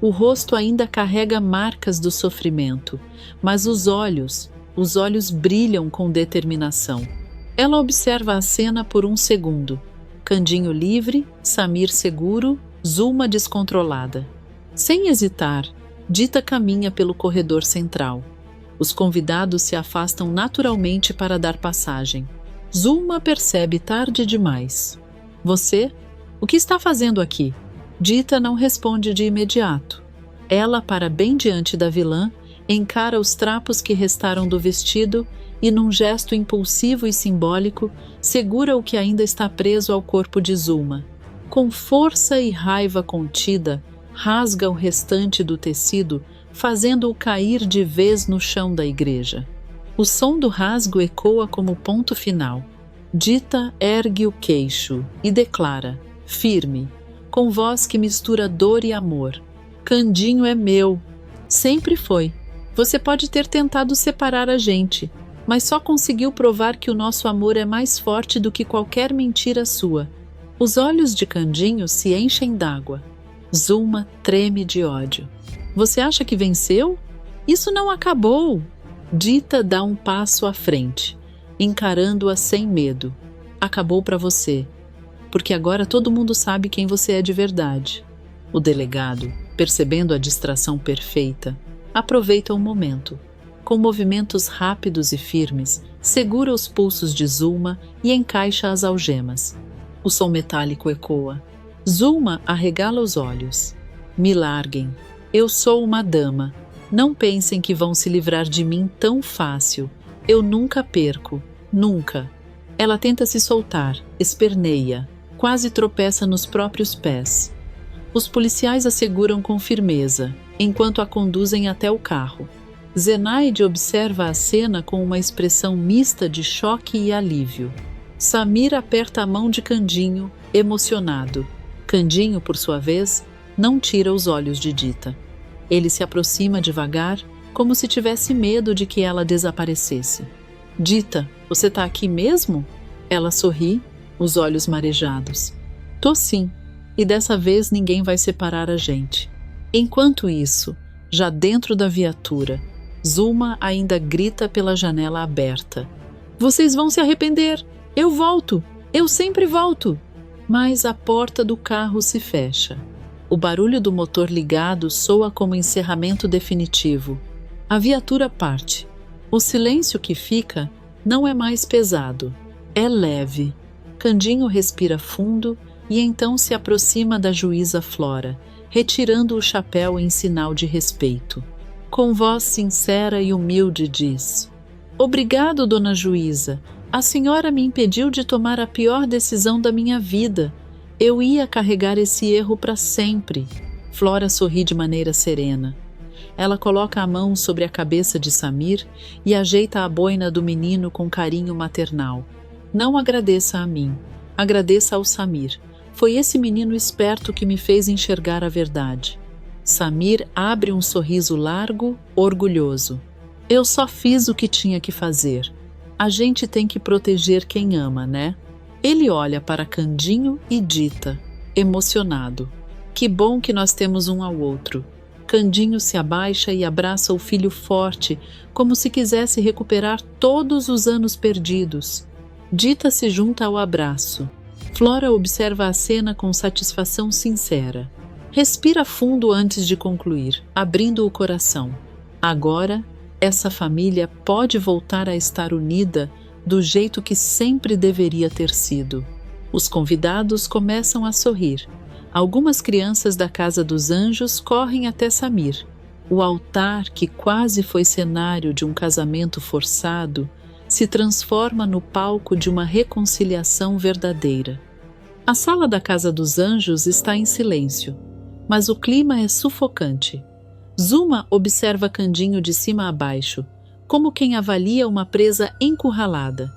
O rosto ainda carrega marcas do sofrimento, mas os olhos brilham com determinação. Ela observa a cena por um segundo. Candinho livre, Samir seguro, Zulma descontrolada. Sem hesitar, Dita caminha pelo corredor central. Os convidados se afastam naturalmente para dar passagem. Zulma percebe tarde demais. Você? O que está fazendo aqui? Dita não responde de imediato. Ela, para bem diante da vilã, encara os trapos que restaram do vestido e, num gesto impulsivo e simbólico, segura o que ainda está preso ao corpo de Zulma. Com força e raiva contida, rasga o restante do tecido, fazendo-o cair de vez no chão da igreja. O som do rasgo ecoa como ponto final. Dita ergue o queixo e declara, firme, com voz que mistura dor e amor: Candinho é meu. Sempre foi. Você pode ter tentado separar a gente, mas só conseguiu provar que o nosso amor é mais forte do que qualquer mentira sua. Os olhos de Candinho se enchem d'água. Zulma treme de ódio. Você acha que venceu? Isso não acabou! Dita dá um passo à frente, encarando-a sem medo. Acabou para você, porque agora todo mundo sabe quem você é de verdade. O delegado, percebendo a distração perfeita, aproveita o momento. Com movimentos rápidos e firmes, segura os pulsos de Zulma e encaixa as algemas. O som metálico ecoa. Zulma arregala os olhos. Me larguem. Eu sou uma dama. Não pensem que vão se livrar de mim tão fácil. Eu nunca perco. Nunca. Ela tenta se soltar, esperneia, quase tropeça nos próprios pés. Os policiais a seguram com firmeza, enquanto a conduzem até o carro. Zenaide observa a cena com uma expressão mista de choque e alívio. Samir aperta a mão de Candinho, emocionado. Candinho, por sua vez, não tira os olhos de Dita. Ele se aproxima devagar, como se tivesse medo de que ela desaparecesse. Dita, você tá aqui mesmo? Ela sorri, os olhos marejados. Tô sim, e dessa vez ninguém vai separar a gente. Enquanto isso, já dentro da viatura, Zulma ainda grita pela janela aberta. Vocês vão se arrepender! Eu volto! Eu sempre volto! Mas a porta do carro se fecha. O barulho do motor ligado soa como encerramento definitivo. A viatura parte. O silêncio que fica não é mais pesado. É leve. Candinho respira fundo e então se aproxima da juíza Flora, retirando o chapéu em sinal de respeito. Com voz sincera e humilde diz: Obrigado, dona juíza. A senhora me impediu de tomar a pior decisão da minha vida. Eu ia carregar esse erro para sempre. Flora sorri de maneira serena. Ela coloca a mão sobre a cabeça de Samir e ajeita a boina do menino com carinho maternal. Não agradeça a mim, agradeça ao Samir. Foi esse menino esperto que me fez enxergar a verdade. Samir abre um sorriso largo, orgulhoso. Eu só fiz o que tinha que fazer. A gente tem que proteger quem ama, né? Ele olha para Candinho e Dita, emocionado. Que bom que nós temos um ao outro. Candinho se abaixa e abraça o filho forte, como se quisesse recuperar todos os anos perdidos. Dita se junta ao abraço. Flora observa a cena com satisfação sincera. Respira fundo antes de concluir, abrindo o coração. Agora, essa família pode voltar a estar unida do jeito que sempre deveria ter sido. Os convidados começam a sorrir. Algumas crianças da Casa dos Anjos correm até Samir. O altar, que quase foi cenário de um casamento forçado, se transforma no palco de uma reconciliação verdadeira. A sala da Casa dos Anjos está em silêncio, mas o clima é sufocante. Zulma observa Candinho de cima a baixo, como quem avalia uma presa encurralada.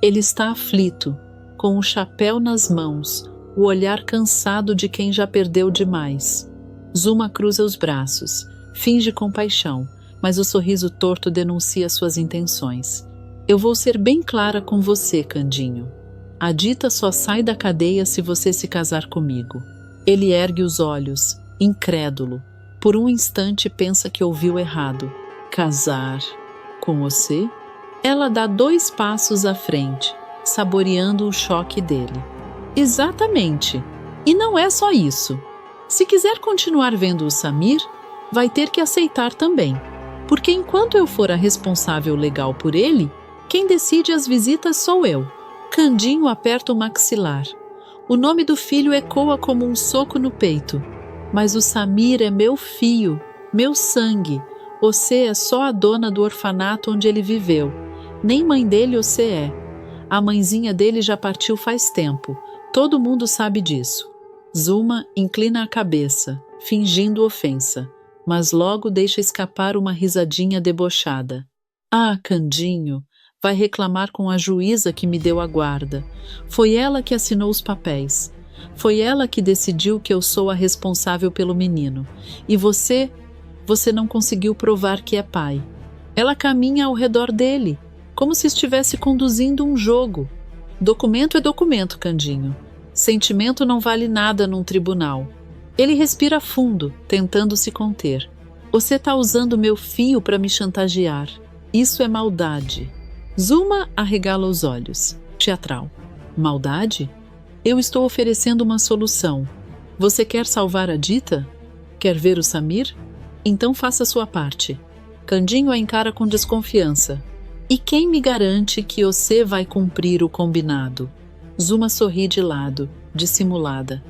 Ele está aflito, com o chapéu nas mãos, o olhar cansado de quem já perdeu demais. Zulma cruza os braços, finge compaixão, mas o sorriso torto denuncia suas intenções. Eu vou ser bem clara com você, Candinho. A Dita só sai da cadeia se você se casar comigo. Ele ergue os olhos, incrédulo. Por um instante pensa que ouviu errado. Casar com você? Ela dá 2 passos à frente, saboreando o choque dele. Exatamente. E não é só isso. Se quiser continuar vendo o Samir, vai ter que aceitar também. Porque enquanto eu for a responsável legal por ele, quem decide as visitas sou eu. Candinho aperta o maxilar. O nome do filho ecoa como um soco no peito. Mas o Samir é meu fio, meu sangue. Você é só a dona do orfanato onde ele viveu. Nem mãe dele você é. A mãezinha dele já partiu faz tempo. Todo mundo sabe disso. Zulma inclina a cabeça, fingindo ofensa, mas logo deixa escapar uma risadinha debochada. Ah, Candinho, vai reclamar com a juíza que me deu a guarda. Foi ela que assinou os papéis. Foi ela que decidiu que eu sou a responsável pelo menino. E você não conseguiu provar que é pai. Ela caminha ao redor dele, como se estivesse conduzindo um jogo. Documento é documento, Candinho. Sentimento não vale nada num tribunal. Ele respira fundo, tentando se conter. Você está usando meu fio para me chantagear. Isso é maldade. Zulma arregala os olhos, teatral. Maldade? Eu estou oferecendo uma solução. Você quer salvar a Dita? Quer ver o Samir? Então faça sua parte. Candinho a encara com desconfiança. E quem me garante que você vai cumprir o combinado? Zuma sorri de lado, dissimulada.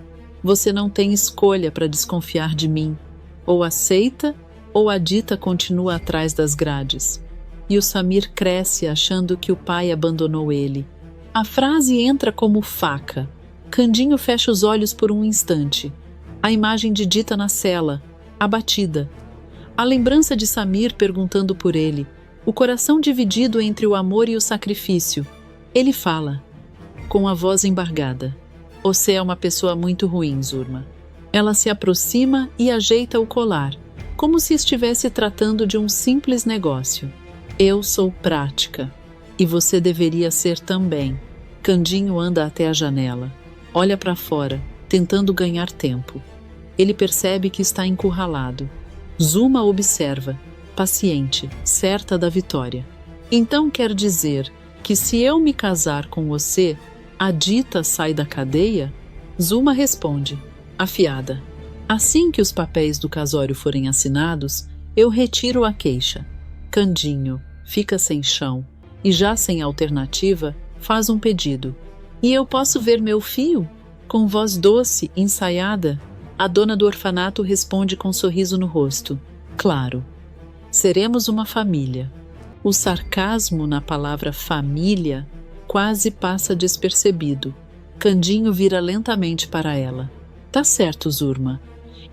Você não tem escolha para desconfiar de mim. Ou aceita, ou a dita continua atrás das grades. E o Samir cresce achando que o pai abandonou ele. A frase entra como faca. Candinho fecha os olhos por um instante. A imagem de Dita na cela, abatida. A lembrança de Samir perguntando por ele. O coração dividido entre o amor e o sacrifício. Ele fala, com a voz embargada. Você é uma pessoa muito ruim, Zurma. Ela se aproxima e ajeita o colar, como se estivesse tratando de um simples negócio. Eu sou prática. E você deveria ser também. Candinho anda até a janela. Olha para fora, tentando ganhar tempo. Ele percebe que está encurralado. Zuma observa, paciente, certa da vitória. Então quer dizer que se eu me casar com você, a Dita sai da cadeia? Zuma responde, afiada. Assim que os papéis do casório forem assinados, eu retiro a queixa. Candinho fica sem chão e, já sem alternativa, faz um pedido. E eu posso ver meu fio? Com voz doce, ensaiada, a dona do orfanato responde com um sorriso no rosto. Claro. Seremos uma família. O sarcasmo na palavra família quase passa despercebido. Candinho vira lentamente para ela. Tá certo, Zurma.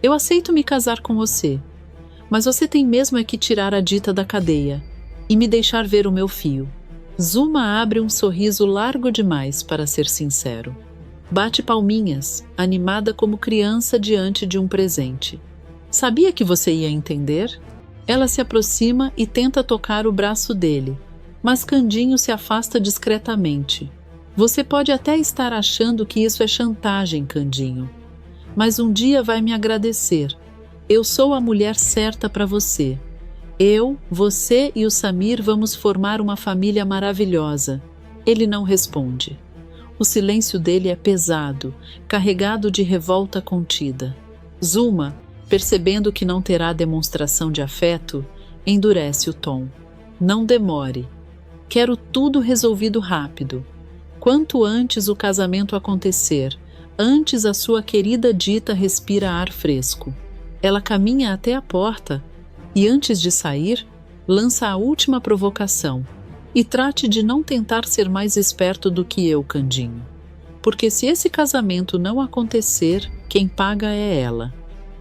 Eu aceito me casar com você. Mas você tem mesmo é que tirar a Dita da cadeia e me deixar ver o meu fio. Zuma abre um sorriso largo demais para ser sincero. Bate palminhas, animada como criança diante de um presente. Sabia que você ia entender? Ela se aproxima e tenta tocar o braço dele, mas Candinho se afasta discretamente. Você pode até estar achando que isso é chantagem, Candinho, mas um dia vai me agradecer. Eu sou a mulher certa para você. Eu, você e o Samir vamos formar uma família maravilhosa. Ele não responde. O silêncio dele é pesado, carregado de revolta contida. Zuma, percebendo que não terá demonstração de afeto, endurece o tom. Não demore. Quero tudo resolvido rápido. Quanto antes o casamento acontecer, antes a sua querida Dita respira ar fresco. Ela caminha até a porta e, antes de sair, lança a última provocação. E trate de não tentar ser mais esperto do que eu, Candinho. Porque se esse casamento não acontecer, quem paga é ela.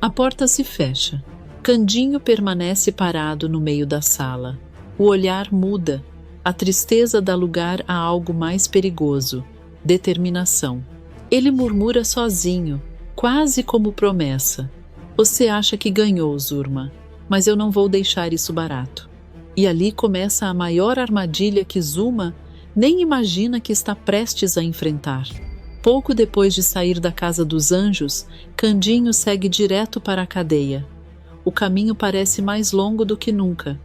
A porta se fecha. Candinho permanece parado no meio da sala. O olhar muda. A tristeza dá lugar a algo mais perigoso. Determinação. Ele murmura sozinho, quase como promessa. Você acha que ganhou, Zurma, mas eu não vou deixar isso barato. E ali começa a maior armadilha que Zuma nem imagina que está prestes a enfrentar. Pouco depois de sair da Casa dos Anjos, Candinho segue direto para a cadeia. O caminho parece mais longo do que nunca.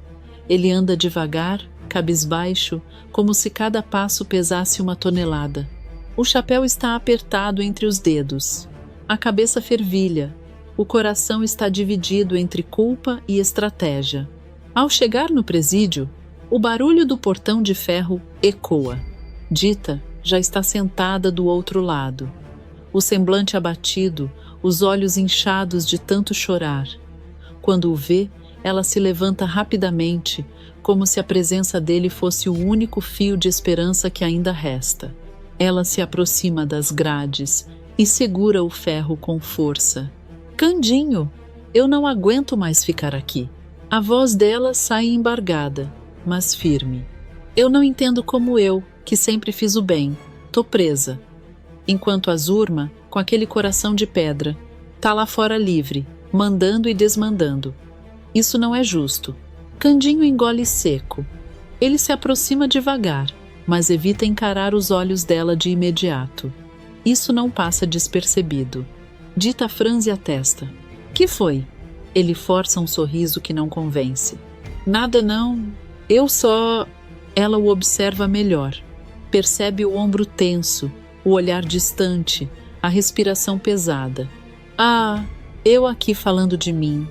Ele anda devagar, cabisbaixo, como se cada passo pesasse uma tonelada. O chapéu está apertado entre os dedos. A cabeça fervilha. O coração está dividido entre culpa e estratégia. Ao chegar no presídio, o barulho do portão de ferro ecoa. Dita já está sentada do outro lado. O semblante abatido, os olhos inchados de tanto chorar. Quando o vê, ela se levanta rapidamente, como se a presença dele fosse o único fio de esperança que ainda resta. Ela se aproxima das grades e segura o ferro com força. Candinho, eu não aguento mais ficar aqui. A voz dela sai embargada, mas firme. Eu não entendo como eu, que sempre fiz o bem, tô presa. Enquanto a Zurma, com aquele coração de pedra, tá lá fora livre, mandando e desmandando. Isso não é justo. Candinho engole seco. Ele se aproxima devagar, mas evita encarar os olhos dela de imediato. Isso não passa despercebido. Dita franze a testa. Que foi? Ele força um sorriso que não convence. Nada não. Eu só... Ela o observa melhor. Percebe o ombro tenso, o olhar distante, a respiração pesada. Ah, eu aqui falando de mim.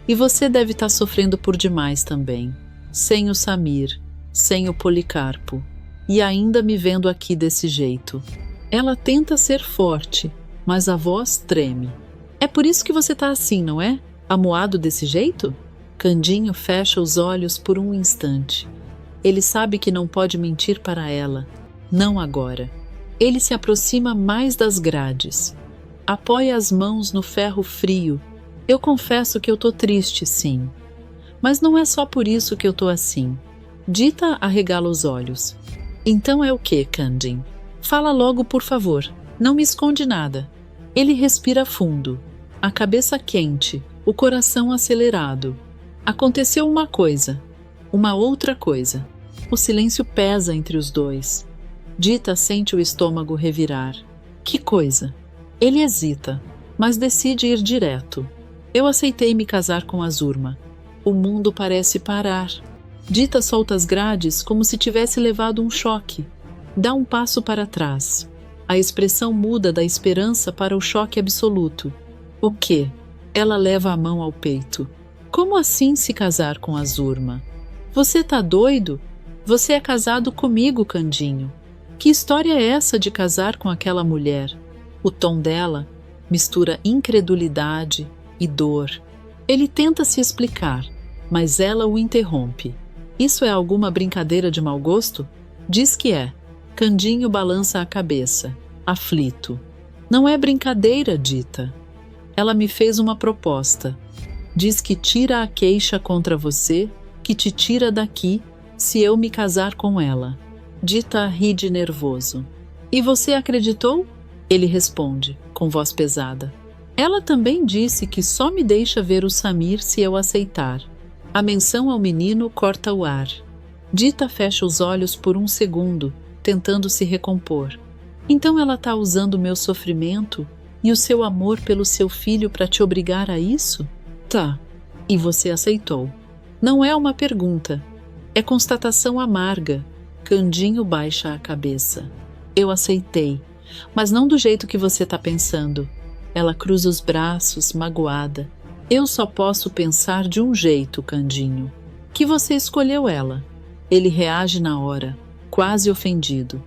E você deve estar sofrendo por demais também. Sem o Samir, sem o Policarpo. E ainda me vendo aqui desse jeito. Ela tenta ser forte, mas a voz treme. É por isso que você tá assim, não é? Amuado desse jeito? Candinho fecha os olhos por um instante. Ele sabe que não pode mentir para ela. Não agora. Ele se aproxima mais das grades. Apoia as mãos no ferro frio. Eu confesso que eu tô triste, sim. Mas não é só por isso que eu tô assim. Dita arregala os olhos. Então é o que, Candin? Fala logo, por favor. Não me esconde nada. Ele respira fundo. A cabeça quente, o coração acelerado. Aconteceu uma coisa. Uma outra coisa. O silêncio pesa entre os dois. Dita sente o estômago revirar. Que coisa? Ele hesita, mas decide ir direto. Eu aceitei me casar com a Zurma. O mundo parece parar. Dita solta as grades como se tivesse levado um choque. Dá um passo para trás. A expressão muda da esperança para o choque absoluto. O quê? Ela leva a mão ao peito. Como assim se casar com a Zurma? Você tá doido? Você é casado comigo, Candinho. Que história é essa de casar com aquela mulher? O tom dela mistura incredulidade e dor. Ele tenta se explicar, mas ela o interrompe. Isso é alguma brincadeira de mau gosto? Diz que é. Candinho balança a cabeça, aflito. Não é brincadeira, Dita. Ela me fez uma proposta. Diz que tira a queixa contra você, que te tira daqui se eu me casar com ela. Dita ri de nervoso. E você acreditou? Ele responde, com voz pesada. Ela também disse que só me deixa ver o Samir se eu aceitar. A menção ao menino corta o ar. Dita fecha os olhos por um segundo, tentando se recompor. Então ela está usando o meu sofrimento e o seu amor pelo seu filho para te obrigar a isso? Tá. E você aceitou. Não é uma pergunta. É constatação amarga. Candinho baixa a cabeça. Eu aceitei, mas não do jeito que você está pensando. Ela cruza os braços, magoada. Eu só posso pensar de um jeito, Candinho. Que você escolheu ela. Ele reage na hora, quase ofendido.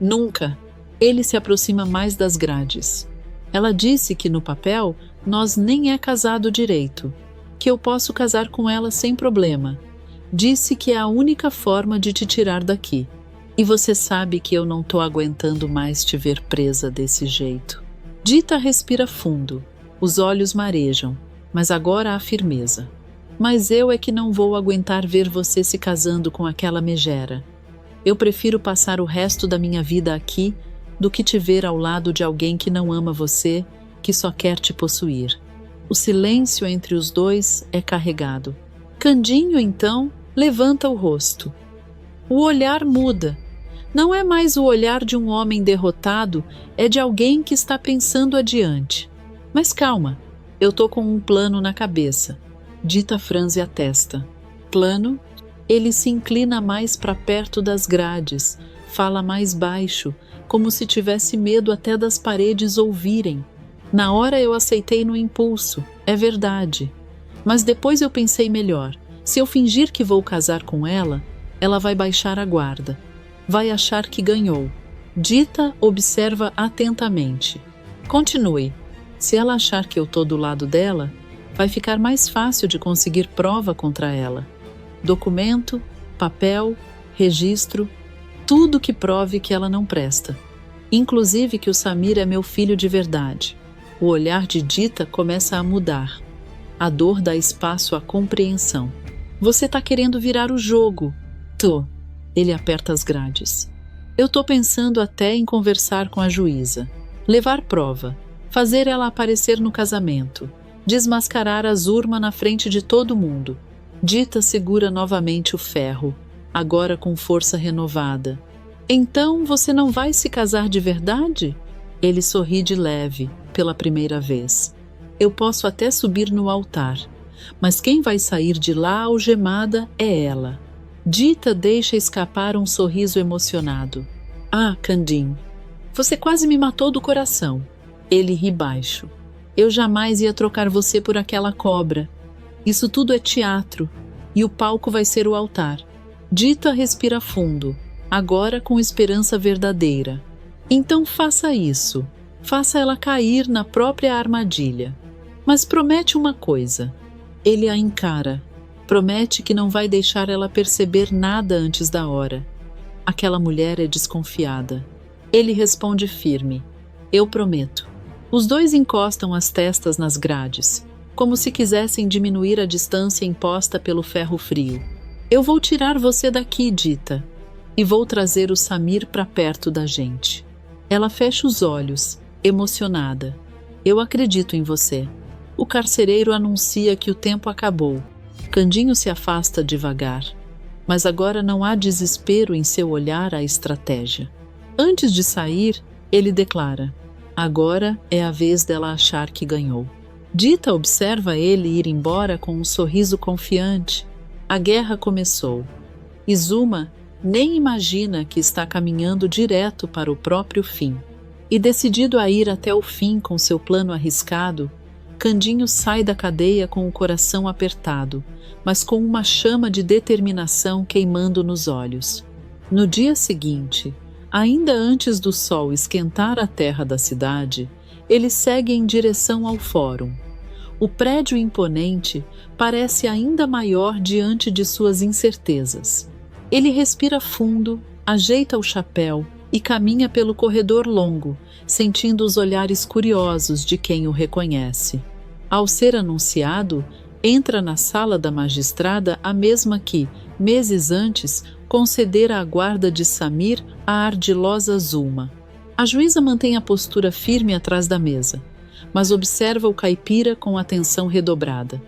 Nunca. Ele se aproxima mais das grades. Ela disse que no papel nós nem é casado direito, que eu posso casar com ela sem problema. Disse que é a única forma de te tirar daqui. E você sabe que eu não tô aguentando mais te ver presa desse jeito. Dita respira fundo. Os olhos marejam, mas agora há firmeza. Mas eu é que não vou aguentar ver você se casando com aquela megera. Eu prefiro passar o resto da minha vida aqui do que te ver ao lado de alguém que não ama você, que só quer te possuir. O silêncio entre os dois é carregado. Candinho, então, levanta o rosto. O olhar muda. Não é mais o olhar de um homem derrotado, é de alguém que está pensando adiante. Mas calma, eu tô com um plano na cabeça. Dita franze a testa. Plano? Ele se inclina mais para perto das grades, fala mais baixo, como se tivesse medo até das paredes ouvirem. Na hora eu aceitei no impulso, é verdade. Mas depois eu pensei melhor. Se eu fingir que vou casar com ela, ela vai baixar a guarda. Vai achar que ganhou. Dita observa atentamente. Continue. Se ela achar que eu tô do lado dela, vai ficar mais fácil de conseguir prova contra ela. Documento, papel, registro, tudo que prove que ela não presta. Inclusive que o Samir é meu filho de verdade. O olhar de Dita começa a mudar. A dor dá espaço à compreensão. Você tá querendo virar o jogo. Tô. Ele aperta as grades. Eu tô pensando até em conversar com a juíza. Levar prova. Fazer ela aparecer no casamento. Desmascarar a Zurma na frente de todo mundo. Dita segura novamente o ferro, agora com força renovada. Então você não vai se casar de verdade? Ele sorri de leve, pela primeira vez. Eu posso até subir no altar, mas quem vai sair de lá algemada é ela. Dita deixa escapar um sorriso emocionado. Ah, Candin, você quase me matou do coração. Ele ri baixo. Eu jamais ia trocar você por aquela cobra. Isso tudo é teatro, e o palco vai ser o altar. Dita respira fundo, agora com esperança verdadeira. Então faça isso. Faça ela cair na própria armadilha. Mas promete uma coisa. Ele a encara. Promete que não vai deixar ela perceber nada antes da hora. Aquela mulher é desconfiada. Ele responde firme. Eu prometo. Os dois encostam as testas nas grades, como se quisessem diminuir a distância imposta pelo ferro frio. Eu vou tirar você daqui, Dita, e vou trazer o Samir para perto da gente. Ela fecha os olhos, emocionada. Eu acredito em você. O carcereiro anuncia que o tempo acabou. Candinho se afasta devagar, mas agora não há desespero em seu olhar à estratégia. Antes de sair, ele declara: agora é a vez dela achar que ganhou. Dita observa ele ir embora com um sorriso confiante. A guerra começou. Izuma nem imagina que está caminhando direto para o próprio fim. E decidido a ir até o fim com seu plano arriscado, Candinho sai da cadeia com o coração apertado, mas com uma chama de determinação queimando nos olhos. No dia seguinte, ainda antes do sol esquentar a terra da cidade, ele segue em direção ao fórum. O prédio imponente parece ainda maior diante de suas incertezas. Ele respira fundo, ajeita o chapéu e caminha pelo corredor longo, sentindo os olhares curiosos de quem o reconhece. Ao ser anunciado, entra na sala da magistrada a mesma que, meses antes, concedera a guarda de Samir à ardilosa Zulma. A juíza mantém a postura firme atrás da mesa, mas observa o caipira com atenção redobrada.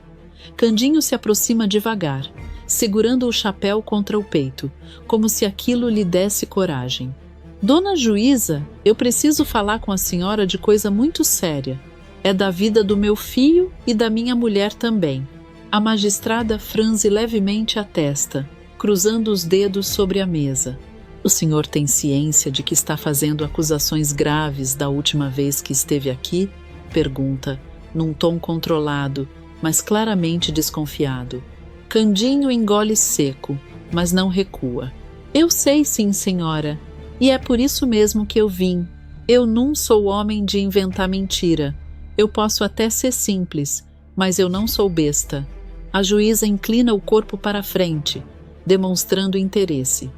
Candinho se aproxima devagar, segurando o chapéu contra o peito, como se aquilo lhe desse coragem. Dona Juíza, eu preciso falar com a senhora de coisa muito séria. É da vida do meu filho e da minha mulher também. A magistrada franze levemente a testa, cruzando os dedos sobre a mesa. O senhor tem ciência de que está fazendo acusações graves da última vez que esteve aqui? Pergunta, num tom controlado, mas claramente desconfiado. Candinho engole seco, mas não recua. Eu sei sim, senhora, e é por isso mesmo que eu vim. Eu não sou homem de inventar mentira. Eu posso até ser simples, mas eu não sou besta. A juíza inclina o corpo para a frente, demonstrando interesse.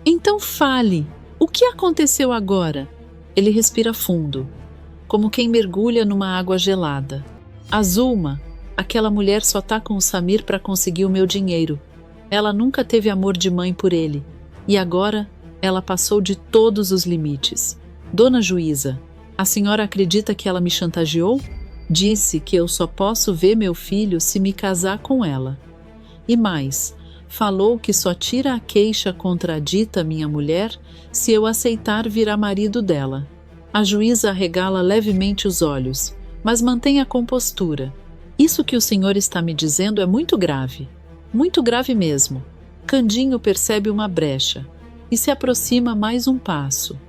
Então fale, o que aconteceu agora? Ele respira fundo, como quem mergulha numa água gelada. A Zulma, aquela mulher só tá com o Samir para conseguir o meu dinheiro. Ela nunca teve amor de mãe por ele. E agora ela passou de todos os limites. Dona Juíza, a senhora acredita que ela me chantageou? Disse que eu só posso ver meu filho se me casar com ela. E mais, falou que só tira a queixa contra a Dita minha mulher se eu aceitar virar marido dela. A juíza arregala levemente os olhos, mas mantém a compostura. Isso que o senhor está me dizendo é muito grave mesmo. Candinho percebe uma brecha e se aproxima mais um passo.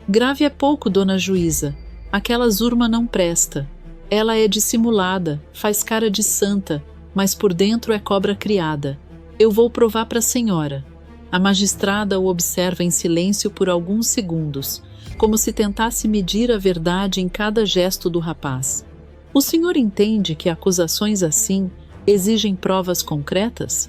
Grave é pouco, dona juíza. Aquela Zulma não presta. Ela é dissimulada, faz cara de santa, mas por dentro é cobra criada. Eu vou provar para a senhora. A magistrada o observa em silêncio por alguns segundos, como se tentasse medir a verdade em cada gesto do rapaz. O senhor entende que acusações assim exigem provas concretas?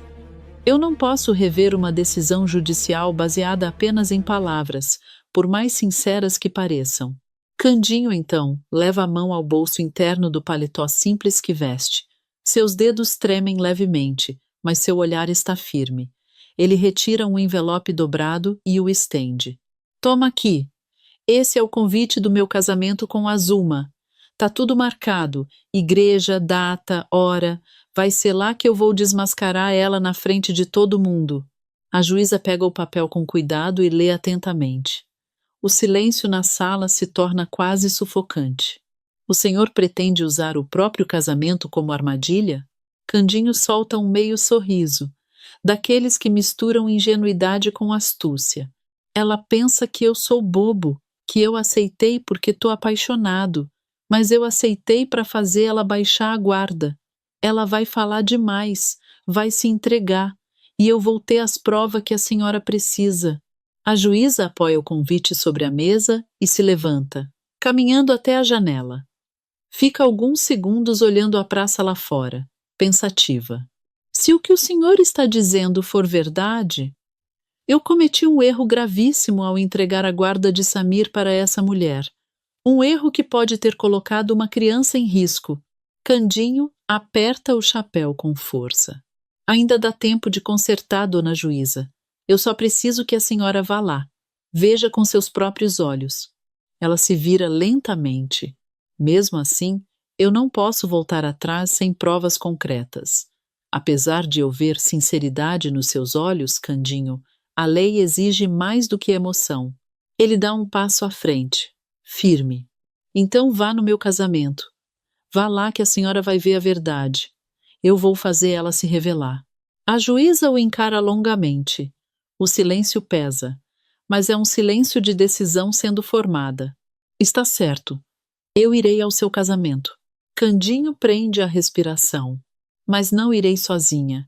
Eu não posso rever uma decisão judicial baseada apenas em palavras, por mais sinceras que pareçam. Candinho, então, leva a mão ao bolso interno do paletó simples que veste. Seus dedos tremem levemente, mas seu olhar está firme. Ele retira um envelope dobrado e o estende. Toma aqui. Esse é o convite do meu casamento com a Zulma. Tá tudo marcado. Igreja, data, hora. Vai ser lá que eu vou desmascarar ela na frente de todo mundo. A juíza pega o papel com cuidado e lê atentamente. O silêncio na sala se torna quase sufocante. O senhor pretende usar o próprio casamento como armadilha? Candinho solta um meio sorriso, daqueles que misturam ingenuidade com astúcia. Ela pensa que eu sou bobo, que eu aceitei porque tô apaixonado, mas eu aceitei para fazer ela baixar a guarda. Ela vai falar demais, vai se entregar, e eu vou ter as provas que a senhora precisa. A juíza apoia o convite sobre a mesa e se levanta, caminhando até a janela. Fica alguns segundos olhando a praça lá fora, pensativa. Se o que o senhor está dizendo for verdade, eu cometi um erro gravíssimo ao entregar a guarda de Samir para essa mulher. Um erro que pode ter colocado uma criança em risco. Candinho aperta o chapéu com força. Ainda dá tempo de consertar, dona juíza. Eu só preciso que a senhora vá lá. Veja com seus próprios olhos. Ela se vira lentamente. Mesmo assim, eu não posso voltar atrás sem provas concretas. Apesar de eu ver sinceridade nos seus olhos, Candinho, a lei exige mais do que emoção. Ele dá um passo à frente, firme. Então vá no meu casamento. Vá lá que a senhora vai ver a verdade. Eu vou fazer ela se revelar. A juíza o encara longamente. O silêncio pesa, mas é um silêncio de decisão sendo formada. Está certo. Eu irei ao seu casamento. Candinho prende a respiração. Mas não irei sozinha.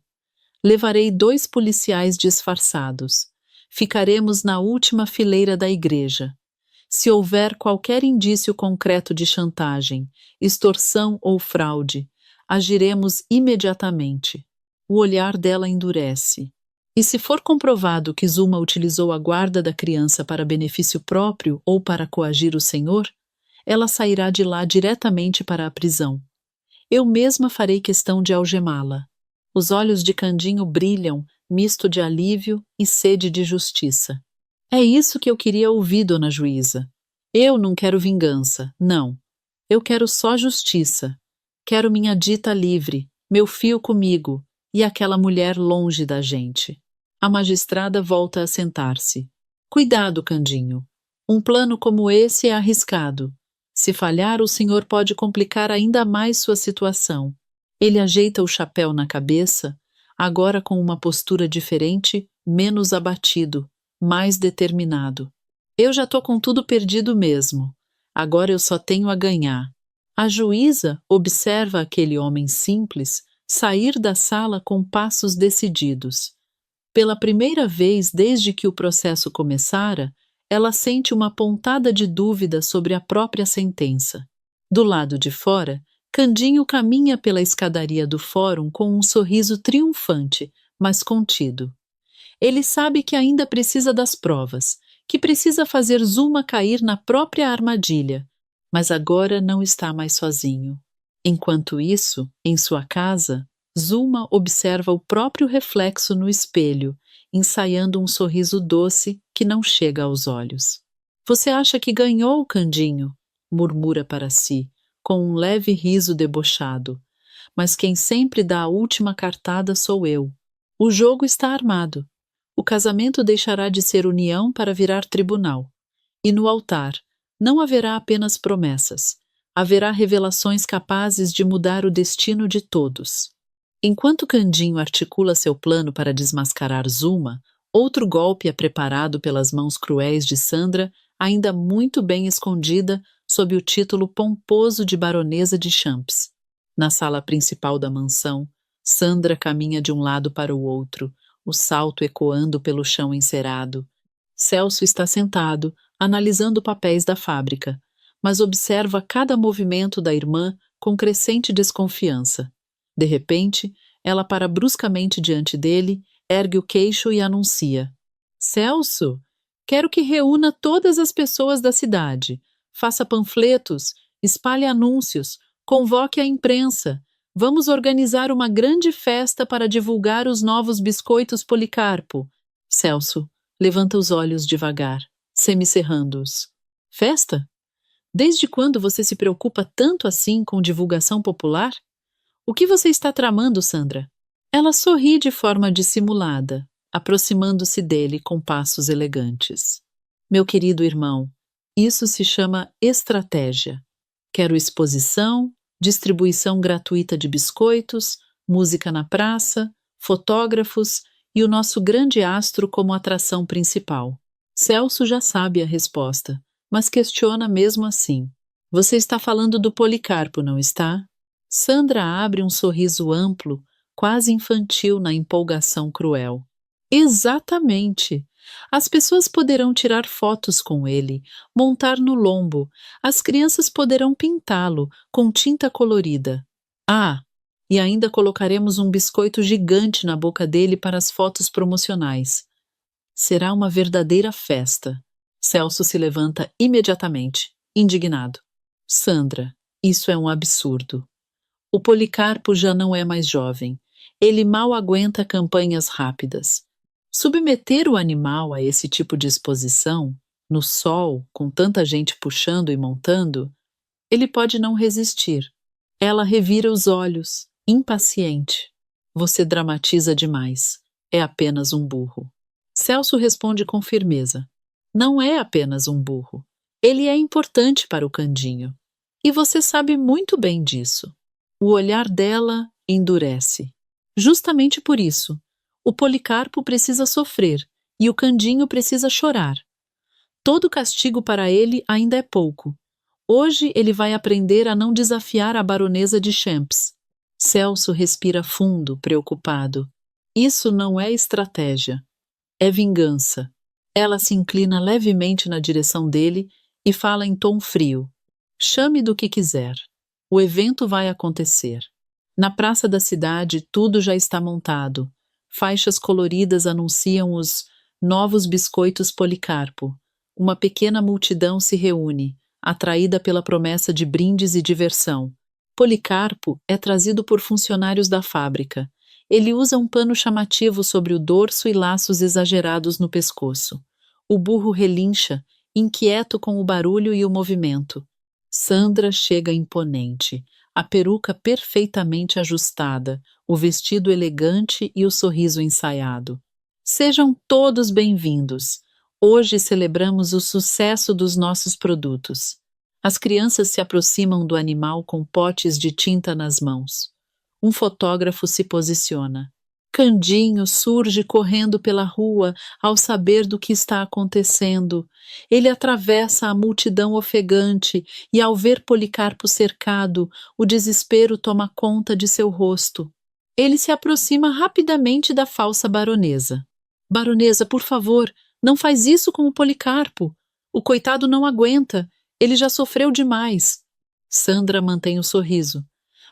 Levarei 2 policiais disfarçados. Ficaremos na última fileira da igreja. Se houver qualquer indício concreto de chantagem, extorsão ou fraude, agiremos imediatamente. O olhar dela endurece. E se for comprovado que Zuma utilizou a guarda da criança para benefício próprio ou para coagir o senhor, ela sairá de lá diretamente para a prisão. Eu mesma farei questão de algemá-la. Os olhos de Candinho brilham, misto de alívio e sede de justiça. É isso que eu queria ouvir, dona juíza. Eu não quero vingança, não. Eu quero só justiça. Quero minha dita livre, meu filho comigo e aquela mulher longe da gente. A magistrada volta a sentar-se. Cuidado, Candinho. Um plano como esse é arriscado. Se falhar, o senhor pode complicar ainda mais sua situação. Ele ajeita o chapéu na cabeça, agora com uma postura diferente, menos abatido, mais determinado. Eu já tô com tudo perdido mesmo. Agora eu só tenho a ganhar. A juíza observa aquele homem simples sair da sala com passos decididos. Pela primeira vez desde que o processo começara, ela sente uma pontada de dúvida sobre a própria sentença. Do lado de fora, Candinho caminha pela escadaria do fórum com um sorriso triunfante, mas contido. Ele sabe que ainda precisa das provas, que precisa fazer Zuma cair na própria armadilha, mas agora não está mais sozinho. Enquanto isso, em sua casa, Zuma observa o próprio reflexo no espelho, ensaiando um sorriso doce que não chega aos olhos. Você acha que ganhou, Candinho? Murmura para si, com um leve riso debochado. Mas quem sempre dá a última cartada sou eu. O jogo está armado. O casamento deixará de ser união para virar tribunal. E no altar, não haverá apenas promessas. Haverá revelações capazes de mudar o destino de todos. Enquanto Candinho articula seu plano para desmascarar Zuma, outro golpe é preparado pelas mãos cruéis de Sandra, ainda muito bem escondida sob o título pomposo de Baronesa de Champs. Na sala principal da mansão, Sandra caminha de um lado para o outro, o salto ecoando pelo chão encerado. Celso está sentado, analisando papéis da fábrica, mas observa cada movimento da irmã com crescente desconfiança. De repente, ela para bruscamente diante dele, ergue o queixo e anuncia: Celso, quero que reúna todas as pessoas da cidade, faça panfletos, espalhe anúncios, convoque a imprensa. Vamos organizar uma grande festa para divulgar os novos biscoitos Policarpo. Celso levanta os olhos devagar, semicerrando-os. Festa? Desde quando você se preocupa tanto assim com divulgação popular? O que você está tramando, Sandra? Ela sorri de forma dissimulada, aproximando-se dele com passos elegantes. Meu querido irmão, isso se chama estratégia. Quero exposição, distribuição gratuita de biscoitos, música na praça, fotógrafos e o nosso grande astro como atração principal. Celso já sabe a resposta, mas questiona mesmo assim. Você está falando do Policarpo, não está? Sandra abre um sorriso amplo, quase infantil na empolgação cruel. Exatamente! As pessoas poderão tirar fotos com ele, montar no lombo, as crianças poderão pintá-lo com tinta colorida. Ah, e ainda colocaremos um biscoito gigante na boca dele para as fotos promocionais. Será uma verdadeira festa. Celso se levanta imediatamente, indignado. Sandra, isso é um absurdo. O Policarpo já não é mais jovem. Ele mal aguenta campanhas rápidas. Submeter o animal a esse tipo de exposição, no sol, com tanta gente puxando e montando, ele pode não resistir. Ela revira os olhos, impaciente. Você dramatiza demais. É apenas um burro. Celso responde com firmeza. Não é apenas um burro. Ele é importante para o Candinho. E você sabe muito bem disso. O olhar dela endurece. Justamente por isso, o Policarpo precisa sofrer e o Candinho precisa chorar. Todo castigo para ele ainda é pouco. Hoje ele vai aprender a não desafiar a baronesa de Champs. Celso respira fundo, preocupado. Isso não é estratégia. É vingança. Ela se inclina levemente na direção dele e fala em tom frio. Chame do que quiser. O evento vai acontecer. Na praça da cidade, tudo já está montado. Faixas coloridas anunciam os novos biscoitos Policarpo. Uma pequena multidão se reúne, atraída pela promessa de brindes e diversão. Policarpo é trazido por funcionários da fábrica. Ele usa um pano chamativo sobre o dorso e laços exagerados no pescoço. O burro relincha, inquieto com o barulho e o movimento. Sandra chega imponente, a peruca perfeitamente ajustada, o vestido elegante e o sorriso ensaiado. Sejam todos bem-vindos. Hoje celebramos o sucesso dos nossos produtos. As crianças se aproximam do animal com potes de tinta nas mãos. Um fotógrafo se posiciona. Candinho surge correndo pela rua ao saber do que está acontecendo. Ele atravessa a multidão ofegante e, ao ver Policarpo cercado, o desespero toma conta de seu rosto. Ele se aproxima rapidamente da falsa baronesa. Baronesa, por favor, não faz isso com o Policarpo. O coitado não aguenta. Ele já sofreu demais. Sandra mantém o sorriso,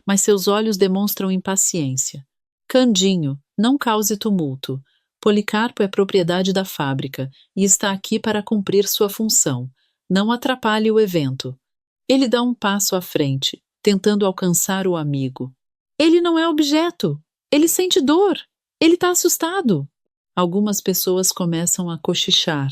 mas seus olhos demonstram impaciência. Candinho, não cause tumulto. Policarpo é propriedade da fábrica e está aqui para cumprir sua função. Não atrapalhe o evento. Ele dá um passo à frente, tentando alcançar o amigo. Ele não é objeto. Ele sente dor. Ele está assustado. Algumas pessoas começam a cochichar,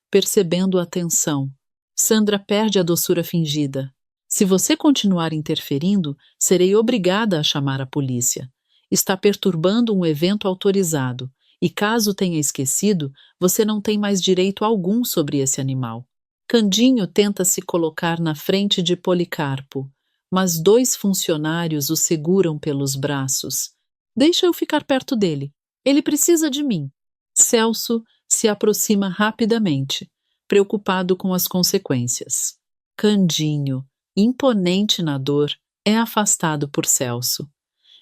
percebendo a tensão. Sandra perde a doçura fingida. Se você continuar interferindo, serei obrigada a chamar a polícia. Está perturbando um evento autorizado, e caso tenha esquecido, você não tem mais direito algum sobre esse animal. Candinho tenta se colocar na frente de Policarpo, mas dois funcionários o seguram pelos braços. Deixa eu ficar perto dele. Ele precisa de mim. Celso se aproxima rapidamente, preocupado com as consequências. Candinho, imponente na dor, é afastado por Celso.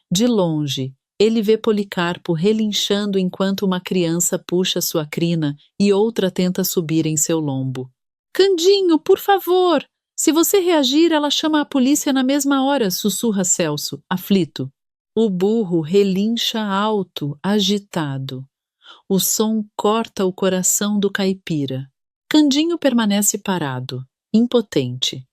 De longe, ele vê Policarpo relinchando enquanto uma criança puxa sua crina e outra tenta subir em seu lombo. Candinho, por favor! Se você reagir, ela chama a polícia na mesma hora, sussurra Celso, aflito. O burro relincha alto, agitado. O som corta o coração do caipira. Candinho permanece parado, impotente.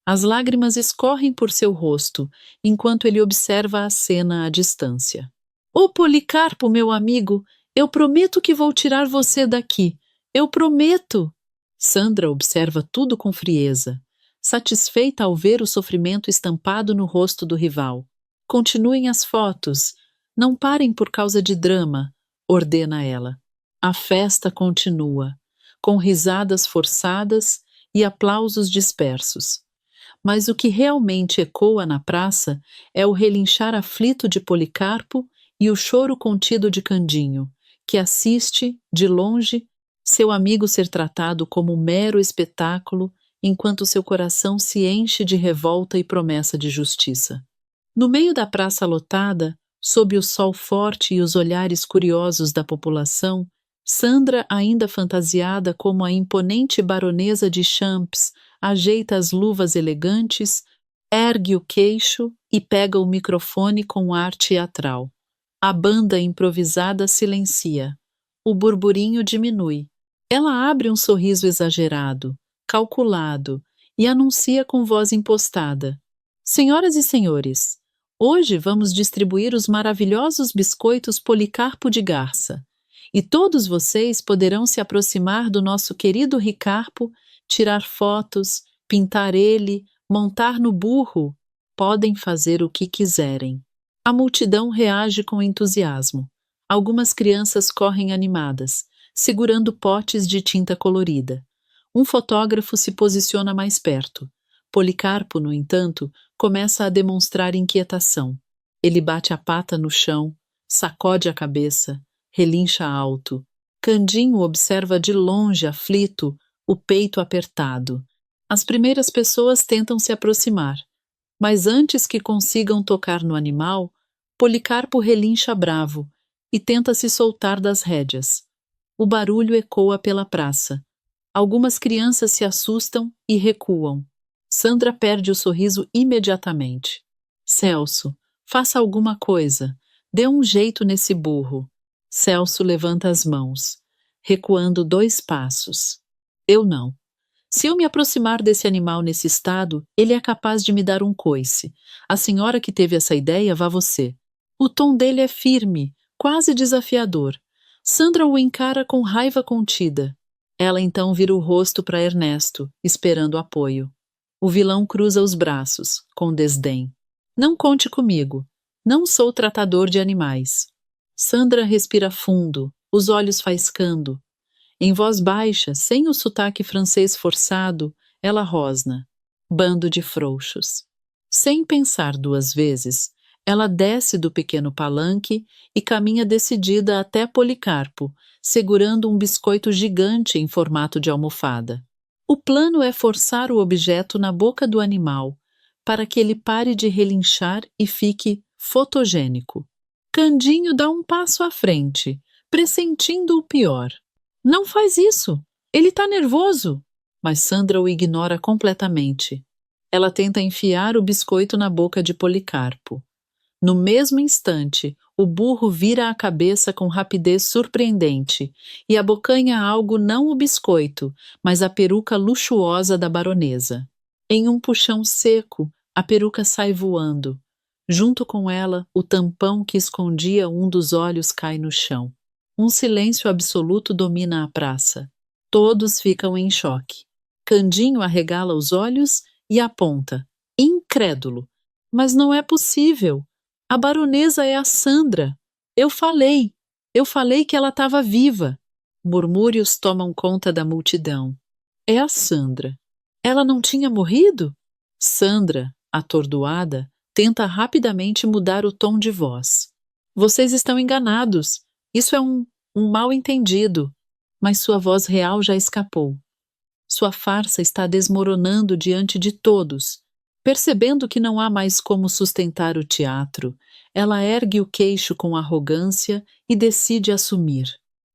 As lágrimas escorrem por seu rosto, enquanto ele observa a cena à distância. Ô Policarpo, meu amigo, eu prometo que vou tirar você daqui. Eu prometo! Sandra observa tudo com frieza, satisfeita ao ver o sofrimento estampado no rosto do rival. Continuem as fotos. Não parem por causa de drama, ordena ela. A festa continua, com risadas forçadas e aplausos dispersos. Mas o que realmente ecoa na praça é o relinchar aflito de Policarpo e o choro contido de Candinho, que assiste, de longe, seu amigo ser tratado como um mero espetáculo, enquanto seu coração se enche de revolta e promessa de justiça. No meio da praça lotada, sob o sol forte e os olhares curiosos da população, Sandra, ainda fantasiada como a imponente baronesa de Champs, ajeita as luvas elegantes, ergue o queixo e pega o microfone com ar teatral. A banda improvisada silencia. O burburinho diminui. Ela abre um sorriso exagerado, calculado, e anuncia com voz impostada: Senhoras e senhores, hoje vamos distribuir os maravilhosos biscoitos Policarpo de Garça. E todos vocês poderão se aproximar do nosso querido Ricarpo, tirar fotos, pintar ele, montar no burro. Podem fazer o que quiserem. A multidão reage com entusiasmo. Algumas crianças correm animadas, segurando potes de tinta colorida. Um fotógrafo se posiciona mais perto. Policarpo, no entanto, começa a demonstrar inquietação. Ele bate a pata no chão, sacode a cabeça, relincha alto. Candinho observa de longe, aflito, o peito apertado. As primeiras pessoas tentam se aproximar, mas antes que consigam tocar no animal, Policarpo relincha bravo e tenta se soltar das rédeas. O barulho ecoa pela praça. Algumas crianças se assustam e recuam. Sandra perde o sorriso imediatamente. Celso, faça alguma coisa. Dê um jeito nesse burro. Celso levanta as mãos, recuando 2 passos. Eu não. Se eu me aproximar desse animal nesse estado, ele é capaz de me dar um coice. A senhora que teve essa ideia, vá você. O tom dele é firme, quase desafiador. Sandra o encara com raiva contida. Ela então vira o rosto para Ernesto, esperando apoio. O vilão cruza os braços, com desdém. Não conte comigo. Não sou tratador de animais. Sandra respira fundo, os olhos faiscando. Em voz baixa, sem o sotaque francês forçado, ela rosna. Bando de frouxos. Sem pensar 2 vezes, ela desce do pequeno palanque e caminha decidida até Policarpo, segurando um biscoito gigante em formato de almofada. O plano é forçar o objeto na boca do animal, para que ele pare de relinchar e fique fotogênico. Candinho dá um passo à frente, pressentindo o pior. Não faz isso! Ele está nervoso! Mas Sandra o ignora completamente. Ela tenta enfiar o biscoito na boca de Policarpo. No mesmo instante, o burro vira a cabeça com rapidez surpreendente e abocanha algo não o biscoito, mas a peruca luxuosa da baronesa. Em um puxão seco, a peruca sai voando. Junto com ela, o tampão que escondia um dos olhos cai no chão. Um silêncio absoluto domina a praça. Todos ficam em choque. Candinho arregala os olhos e aponta, incrédulo. Mas não é possível. A baronesa é a Sandra. Eu falei que ela estava viva. Murmúrios tomam conta da multidão. É a Sandra. Ela não tinha morrido? Sandra, atordoada, tenta rapidamente mudar o tom de voz. Vocês estão enganados. Isso é um mal-entendido. Mas sua voz real já escapou. Sua farsa está desmoronando diante de todos. Percebendo que não há mais como sustentar o teatro, ela ergue o queixo com arrogância e decide assumir.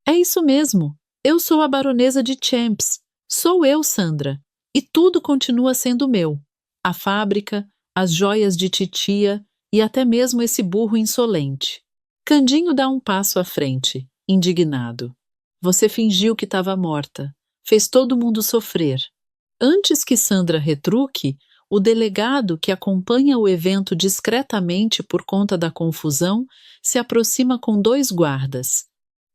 É isso mesmo. Eu sou a baronesa de Champs. Sou eu, Sandra. E tudo continua sendo meu. A fábrica, as joias de titia e até mesmo esse burro insolente. Candinho dá um passo à frente, indignado. Você fingiu que estava morta. Fez todo mundo sofrer. Antes que Sandra retruque, o delegado, que acompanha o evento discretamente por conta da confusão, se aproxima com 2 guardas.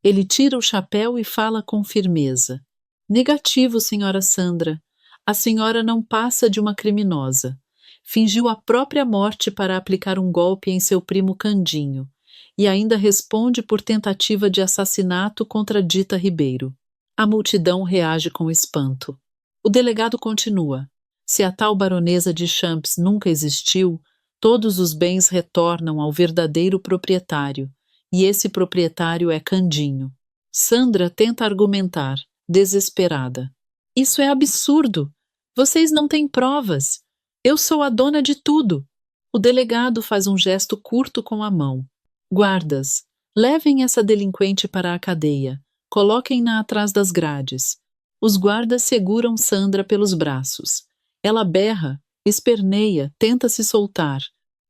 Ele tira o chapéu e fala com firmeza. Negativo, senhora Sandra. A senhora não passa de uma criminosa. Fingiu a própria morte para aplicar um golpe em seu primo Candinho e ainda responde por tentativa de assassinato contra Dita Ribeiro. A multidão reage com espanto. O delegado continua. Se a tal baronesa de Champs nunca existiu, todos os bens retornam ao verdadeiro proprietário, e esse proprietário é Candinho. Sandra tenta argumentar, desesperada. Isso é absurdo. Vocês não têm provas. Eu sou a dona de tudo. O delegado faz um gesto curto com a mão. Guardas, levem essa delinquente para a cadeia. Coloquem-na atrás das grades. Os guardas seguram Sandra pelos braços. Ela berra, esperneia, tenta se soltar.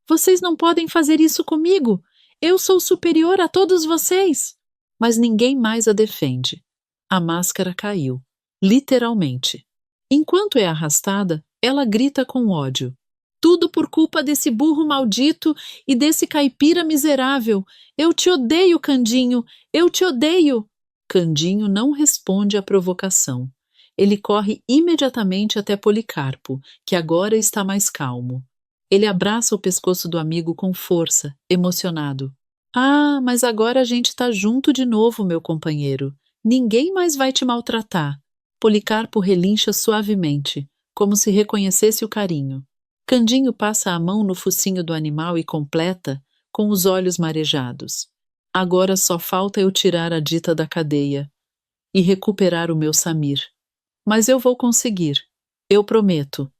Vocês não podem fazer isso comigo! Eu sou superior a todos vocês! Mas ninguém mais a defende. A máscara caiu. Literalmente. Enquanto é arrastada, ela grita com ódio. Tudo por culpa desse burro maldito e desse caipira miserável. Eu te odeio, Candinho! Eu te odeio! Candinho não responde à provocação. Ele corre imediatamente até Policarpo, que agora está mais calmo. Ele abraça o pescoço do amigo com força, emocionado. Ah, mas agora a gente está junto de novo, meu companheiro. Ninguém mais vai te maltratar. Policarpo relincha suavemente, como se reconhecesse o carinho. Candinho passa a mão no focinho do animal e completa, com os olhos marejados. Agora só falta eu tirar a Dita da cadeia e recuperar o meu Samir. Mas eu vou conseguir. Eu prometo.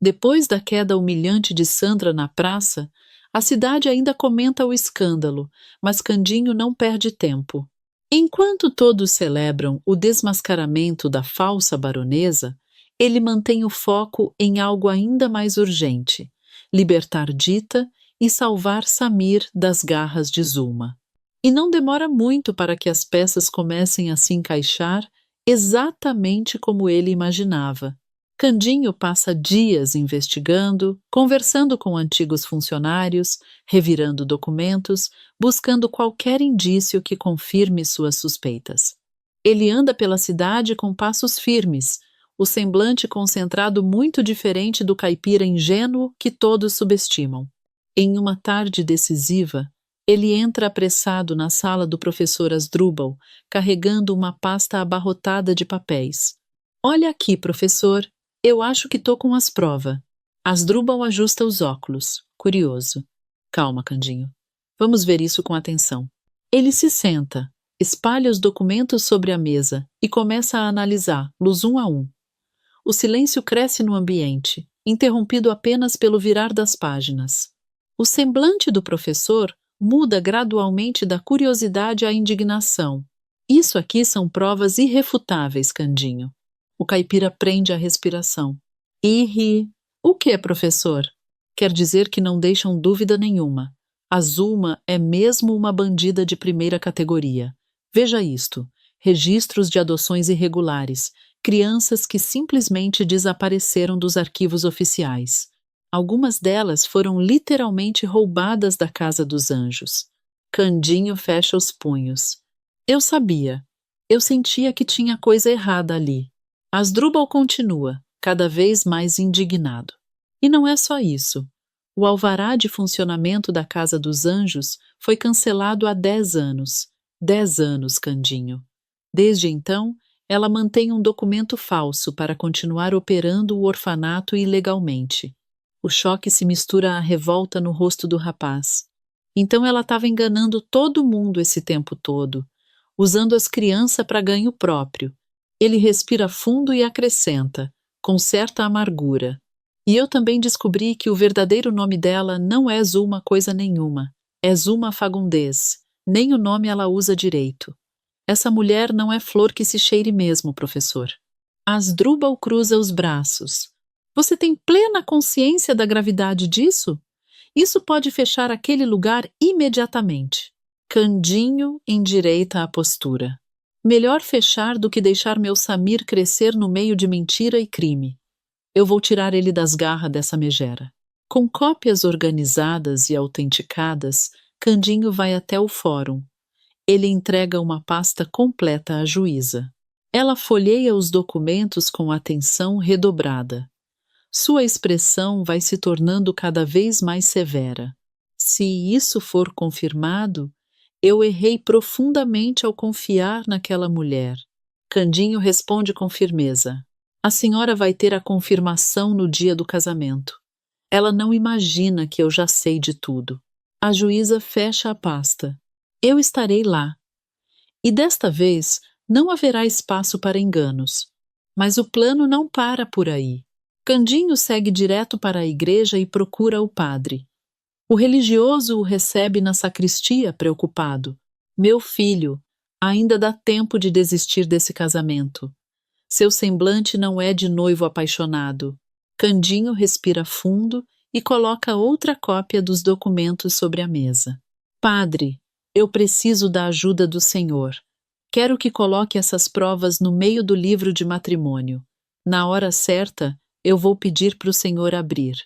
Depois da queda humilhante de Sandra na praça, a cidade ainda comenta o escândalo, mas Candinho não perde tempo. Enquanto todos celebram o desmascaramento da falsa baronesa, ele mantém o foco em algo ainda mais urgente: libertar Dita e salvar Samir das garras de Zulma. E não demora muito para que as peças comecem a se encaixar exatamente como ele imaginava. Candinho passa dias investigando, conversando com antigos funcionários, revirando documentos, buscando qualquer indício que confirme suas suspeitas. Ele anda pela cidade com passos firmes, o semblante concentrado muito diferente do caipira ingênuo que todos subestimam. Em uma tarde decisiva, ele entra apressado na sala do professor Asdrubal, carregando uma pasta abarrotada de papéis. Olha aqui, professor, eu acho que tô com as provas. Asdrubal ajusta os óculos, curioso. Calma, Candinho. Vamos ver isso com atenção. Ele se senta, espalha os documentos sobre a mesa e começa a analisar, luz um a um. O silêncio cresce no ambiente, interrompido apenas pelo virar das páginas. O semblante do professor muda gradualmente da curiosidade à indignação. Isso aqui são provas irrefutáveis, Candinho. O caipira prende a respiração. E ri. O que, professor? Quer dizer que não deixam dúvida nenhuma. A Zulma é mesmo uma bandida de primeira categoria. Veja isto: registros de adoções irregulares, crianças que simplesmente desapareceram dos arquivos oficiais. Algumas delas foram literalmente roubadas da Casa dos Anjos. Candinho fecha os punhos. Eu sabia. Eu sentia que tinha coisa errada ali. Asdrubal continua, cada vez mais indignado. E não é só isso. O alvará de funcionamento da Casa dos Anjos foi cancelado há 10 anos. 10 anos, Candinho. Desde então, ela mantém um documento falso para continuar operando o orfanato ilegalmente. O choque se mistura à revolta no rosto do rapaz. Então ela estava enganando todo mundo esse tempo todo, usando as crianças para ganho próprio. Ele respira fundo e acrescenta, com certa amargura. E eu também descobri que o verdadeiro nome dela não é Zulma coisa nenhuma. É Zulma Fagundes. Nem o nome ela usa direito. Essa mulher não é flor que se cheire mesmo, professor. Asdrubal cruza os braços. Você tem plena consciência da gravidade disso? Isso pode fechar aquele lugar imediatamente. Candinho endireita a postura. Melhor fechar do que deixar meu Samir crescer no meio de mentira e crime. Eu vou tirar ele das garras dessa megera. Com cópias organizadas e autenticadas, Candinho vai até o fórum. Ele entrega uma pasta completa à juíza. Ela folheia os documentos com atenção redobrada. Sua expressão vai se tornando cada vez mais severa. Se isso for confirmado, eu errei profundamente ao confiar naquela mulher. Candinho responde com firmeza. A senhora vai ter a confirmação no dia do casamento. Ela não imagina que eu já sei de tudo. A juíza fecha a pasta. Eu estarei lá. E desta vez não haverá espaço para enganos. Mas o plano não para por aí. Candinho segue direto para a igreja e procura o padre. O religioso o recebe na sacristia, preocupado. Meu filho, ainda dá tempo de desistir desse casamento. Seu semblante não é de noivo apaixonado. Candinho respira fundo e coloca outra cópia dos documentos sobre a mesa. Padre, eu preciso da ajuda do senhor. Quero que coloque essas provas no meio do livro de matrimônio. Na hora certa, eu vou pedir para o senhor abrir.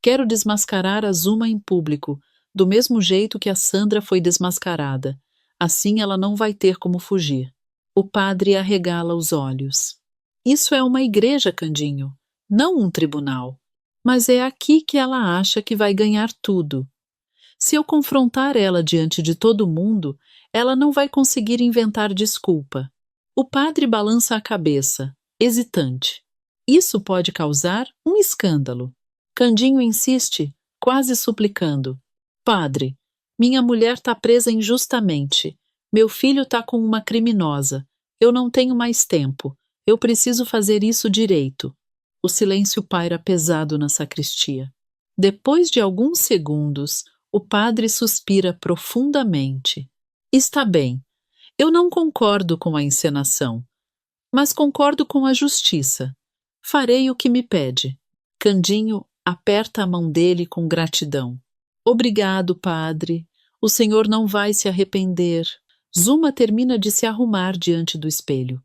Quero desmascarar a Zuma em público, do mesmo jeito que a Sandra foi desmascarada. Assim ela não vai ter como fugir. O padre arregala os olhos. Isso é uma igreja, Candinho, não um tribunal. Mas é aqui que ela acha que vai ganhar tudo. Se eu confrontar ela diante de todo mundo, ela não vai conseguir inventar desculpa. O padre balança a cabeça, hesitante. Isso pode causar um escândalo. Candinho insiste, quase suplicando. Padre, minha mulher está presa injustamente. Meu filho está com uma criminosa. Eu não tenho mais tempo. Eu preciso fazer isso direito. O silêncio paira pesado na sacristia. Depois de alguns segundos, o padre suspira profundamente. Está bem, eu não concordo com a encenação, mas concordo com a justiça. Farei o que me pede. Candinho aperta a mão dele com gratidão. Obrigado, padre. O senhor não vai se arrepender. Zuma termina de se arrumar diante do espelho.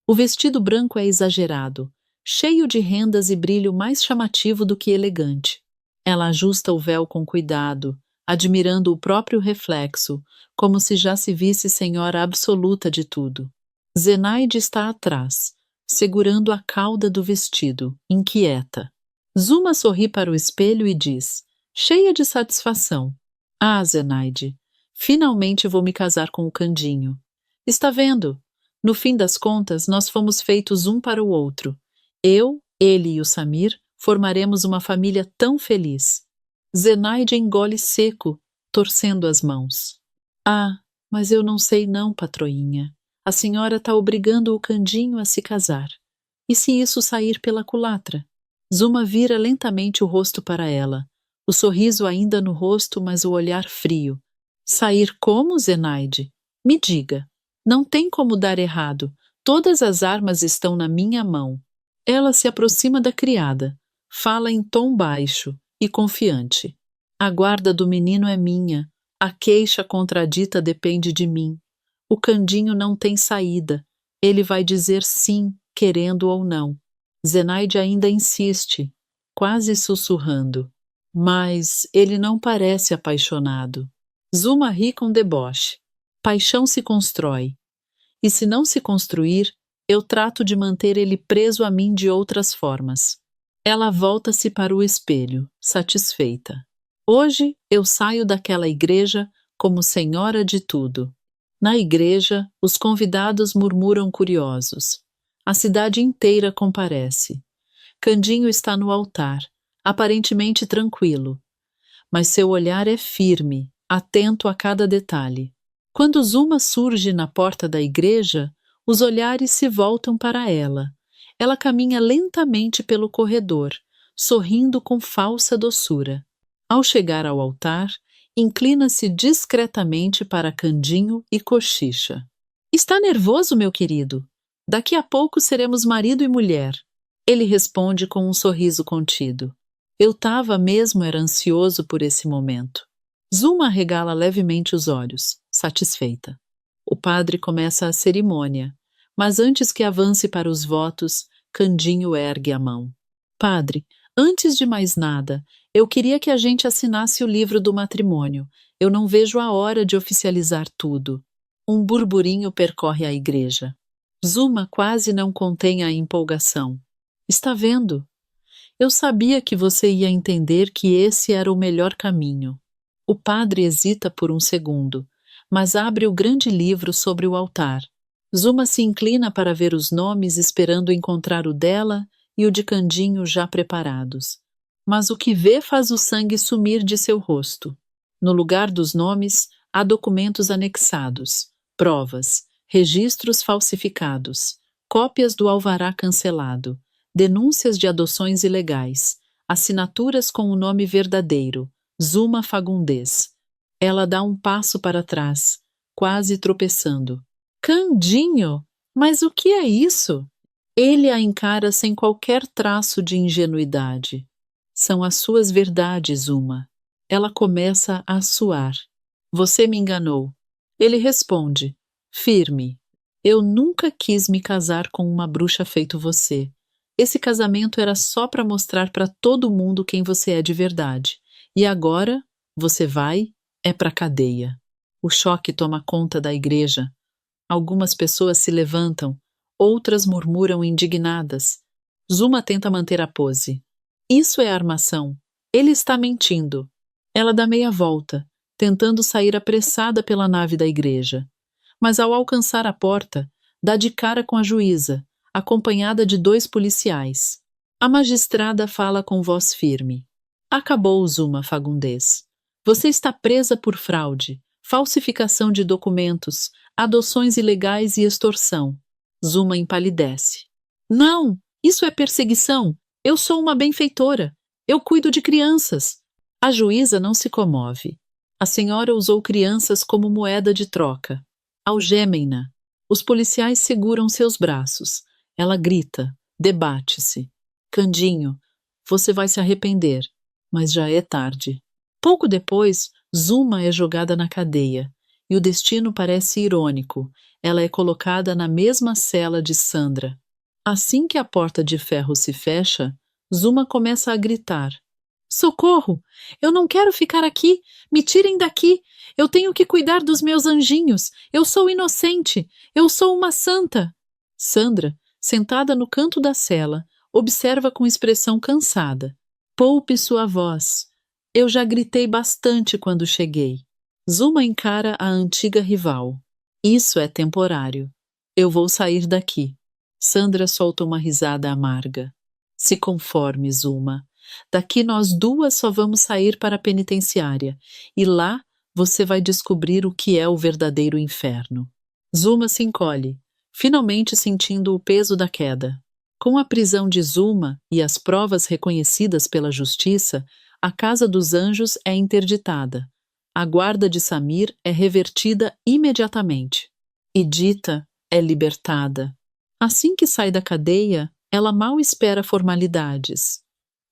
O vestido branco é exagerado, cheio de rendas e brilho mais chamativo do que elegante. Ela ajusta o véu com cuidado, admirando o próprio reflexo, como se já se visse senhora absoluta de tudo. Zenaide está atrás, segurando a cauda do vestido, inquieta. Zuma sorri para o espelho e diz, cheia de satisfação: Ah, Zenaide, finalmente vou me casar com o Candinho. Está vendo? No fim das contas, nós fomos feitos um para o outro. Eu, ele e o Samir formaremos uma família tão feliz. Zenaide engole seco, torcendo as mãos. Ah, mas eu não sei não, patroinha. A senhora está obrigando o Candinho a se casar. E se isso sair pela culatra? Zuma vira lentamente o rosto para ela. O sorriso ainda no rosto, mas o olhar frio. Sair como, Zenaide? Me diga. Não tem como dar errado. Todas as armas estão na minha mão. Ela se aproxima da criada. Fala em tom baixo e confiante. A guarda do menino é minha. A queixa contradita depende de mim. O Candinho não tem saída. Ele vai dizer sim, querendo ou não. Zenaide ainda insiste, quase sussurrando. Mas ele não parece apaixonado. Zuma ri com deboche. Paixão se constrói. E se não se construir, eu trato de manter ele preso a mim de outras formas. Ela volta-se para o espelho, satisfeita. Hoje eu saio daquela igreja como senhora de tudo. Na igreja, os convidados murmuram curiosos. A cidade inteira comparece. Candinho está no altar, aparentemente tranquilo, mas seu olhar é firme, atento a cada detalhe. Quando Zuma surge na porta da igreja, os olhares se voltam para ela. Ela caminha lentamente pelo corredor, sorrindo com falsa doçura. Ao chegar ao altar, inclina-se discretamente para Candinho e cochicha. Está nervoso, meu querido? Daqui a pouco seremos marido e mulher. Ele responde com um sorriso contido. Eu tava mesmo era ansioso por esse momento. Zuma regala levemente os olhos, satisfeita. O padre começa a cerimônia, mas antes que avance para os votos, Candinho ergue a mão. Padre, antes de mais nada, eu queria que a gente assinasse o livro do matrimônio. Eu não vejo a hora de oficializar tudo. Um burburinho percorre a igreja. Zuma quase não contém a empolgação. Está vendo? Eu sabia que você ia entender que esse era o melhor caminho. O padre hesita por um segundo, mas abre o grande livro sobre o altar. Zuma se inclina para ver os nomes, esperando encontrar o dela e o de Candinho já preparados. Mas o que vê faz o sangue sumir de seu rosto. No lugar dos nomes, há documentos anexados, provas, registros falsificados, cópias do alvará cancelado, denúncias de adoções ilegais, assinaturas com o nome verdadeiro, Zuma Fagundes. Ela dá um passo para trás, quase tropeçando. Candinho! Mas o que é isso? Ele a encara sem qualquer traço de ingenuidade. São as suas verdades, Zuma. Ela começa a suar. Você me enganou. Ele responde, firme. Eu nunca quis me casar com uma bruxa feito você. Esse casamento era só para mostrar para todo mundo quem você é de verdade. E agora, você vai, é para cadeia. O choque toma conta da igreja. Algumas pessoas se levantam, outras murmuram indignadas. Zuma tenta manter a pose. Isso é armação. Ele está mentindo. Ela dá meia volta, tentando sair apressada pela nave da igreja. Mas ao alcançar a porta, dá de cara com a juíza, acompanhada de 2 policiais. A magistrada fala com voz firme. Acabou, Zuma Fagundes. Você está presa por fraude, falsificação de documentos, adoções ilegais e extorsão. Zuma empalidece. Não, isso é perseguição. Eu sou uma benfeitora. Eu cuido de crianças. A juíza não se comove. A senhora usou crianças como moeda de troca. Algemem-na. Os policiais seguram seus braços. Ela grita, debate-se. Candinho, você vai se arrepender, mas já é tarde. Pouco depois, Zuma é jogada na cadeia, e o destino parece irônico. Ela é colocada na mesma cela de Sandra. Assim que a porta de ferro se fecha, Zuma começa a gritar. Socorro! Eu não quero ficar aqui! Me tirem daqui! Eu tenho que cuidar dos meus anjinhos! Eu sou inocente! Eu sou uma santa! Sandra, sentada no canto da cela, observa com expressão cansada. Poupe sua voz. Eu já gritei bastante quando cheguei. Zuma encara a antiga rival. Isso é temporário. Eu vou sair daqui. Sandra solta uma risada amarga. Se conforme, Zuma. Daqui nós 2 só vamos sair para a penitenciária, e lá você vai descobrir o que é o verdadeiro inferno. Zuma se encolhe, finalmente sentindo o peso da queda. Com a prisão de Zuma e as provas reconhecidas pela justiça, a Casa dos Anjos é interditada. A guarda de Samir é revertida imediatamente. E Dita é libertada. Assim que sai da cadeia, ela mal espera formalidades.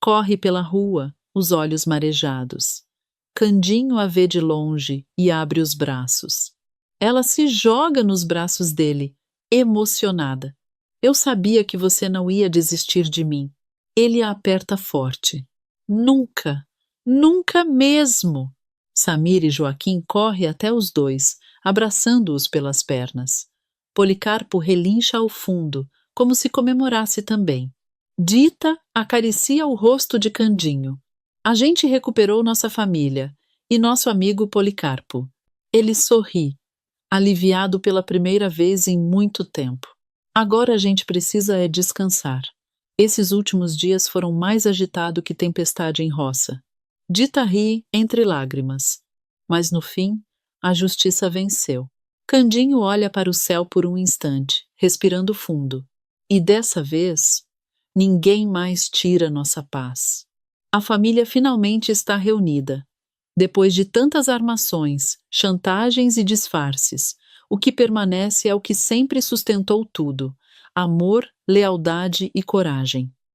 Corre pela rua, os olhos marejados. Candinho a vê de longe e abre os braços. Ela se joga nos braços dele, emocionada. Eu sabia que você não ia desistir de mim. Ele a aperta forte. Nunca, nunca mesmo. Samir e Joaquim correm até os 2, abraçando-os pelas pernas. Policarpo relincha ao fundo, como se comemorasse também. Dita acaricia o rosto de Candinho. A gente recuperou nossa família e nosso amigo Policarpo. Ele sorri, aliviado pela primeira vez em muito tempo. Agora a gente precisa é descansar. Esses últimos dias foram mais agitados que tempestade em roça. Dita ri entre lágrimas. Mas no fim, a justiça venceu. Candinho olha para o céu por um instante, respirando fundo. E dessa vez, ninguém mais tira nossa paz. A família finalmente está reunida. Depois de tantas armações, chantagens e disfarces, o que permanece é o que sempre sustentou tudo: amor, lealdade e coragem.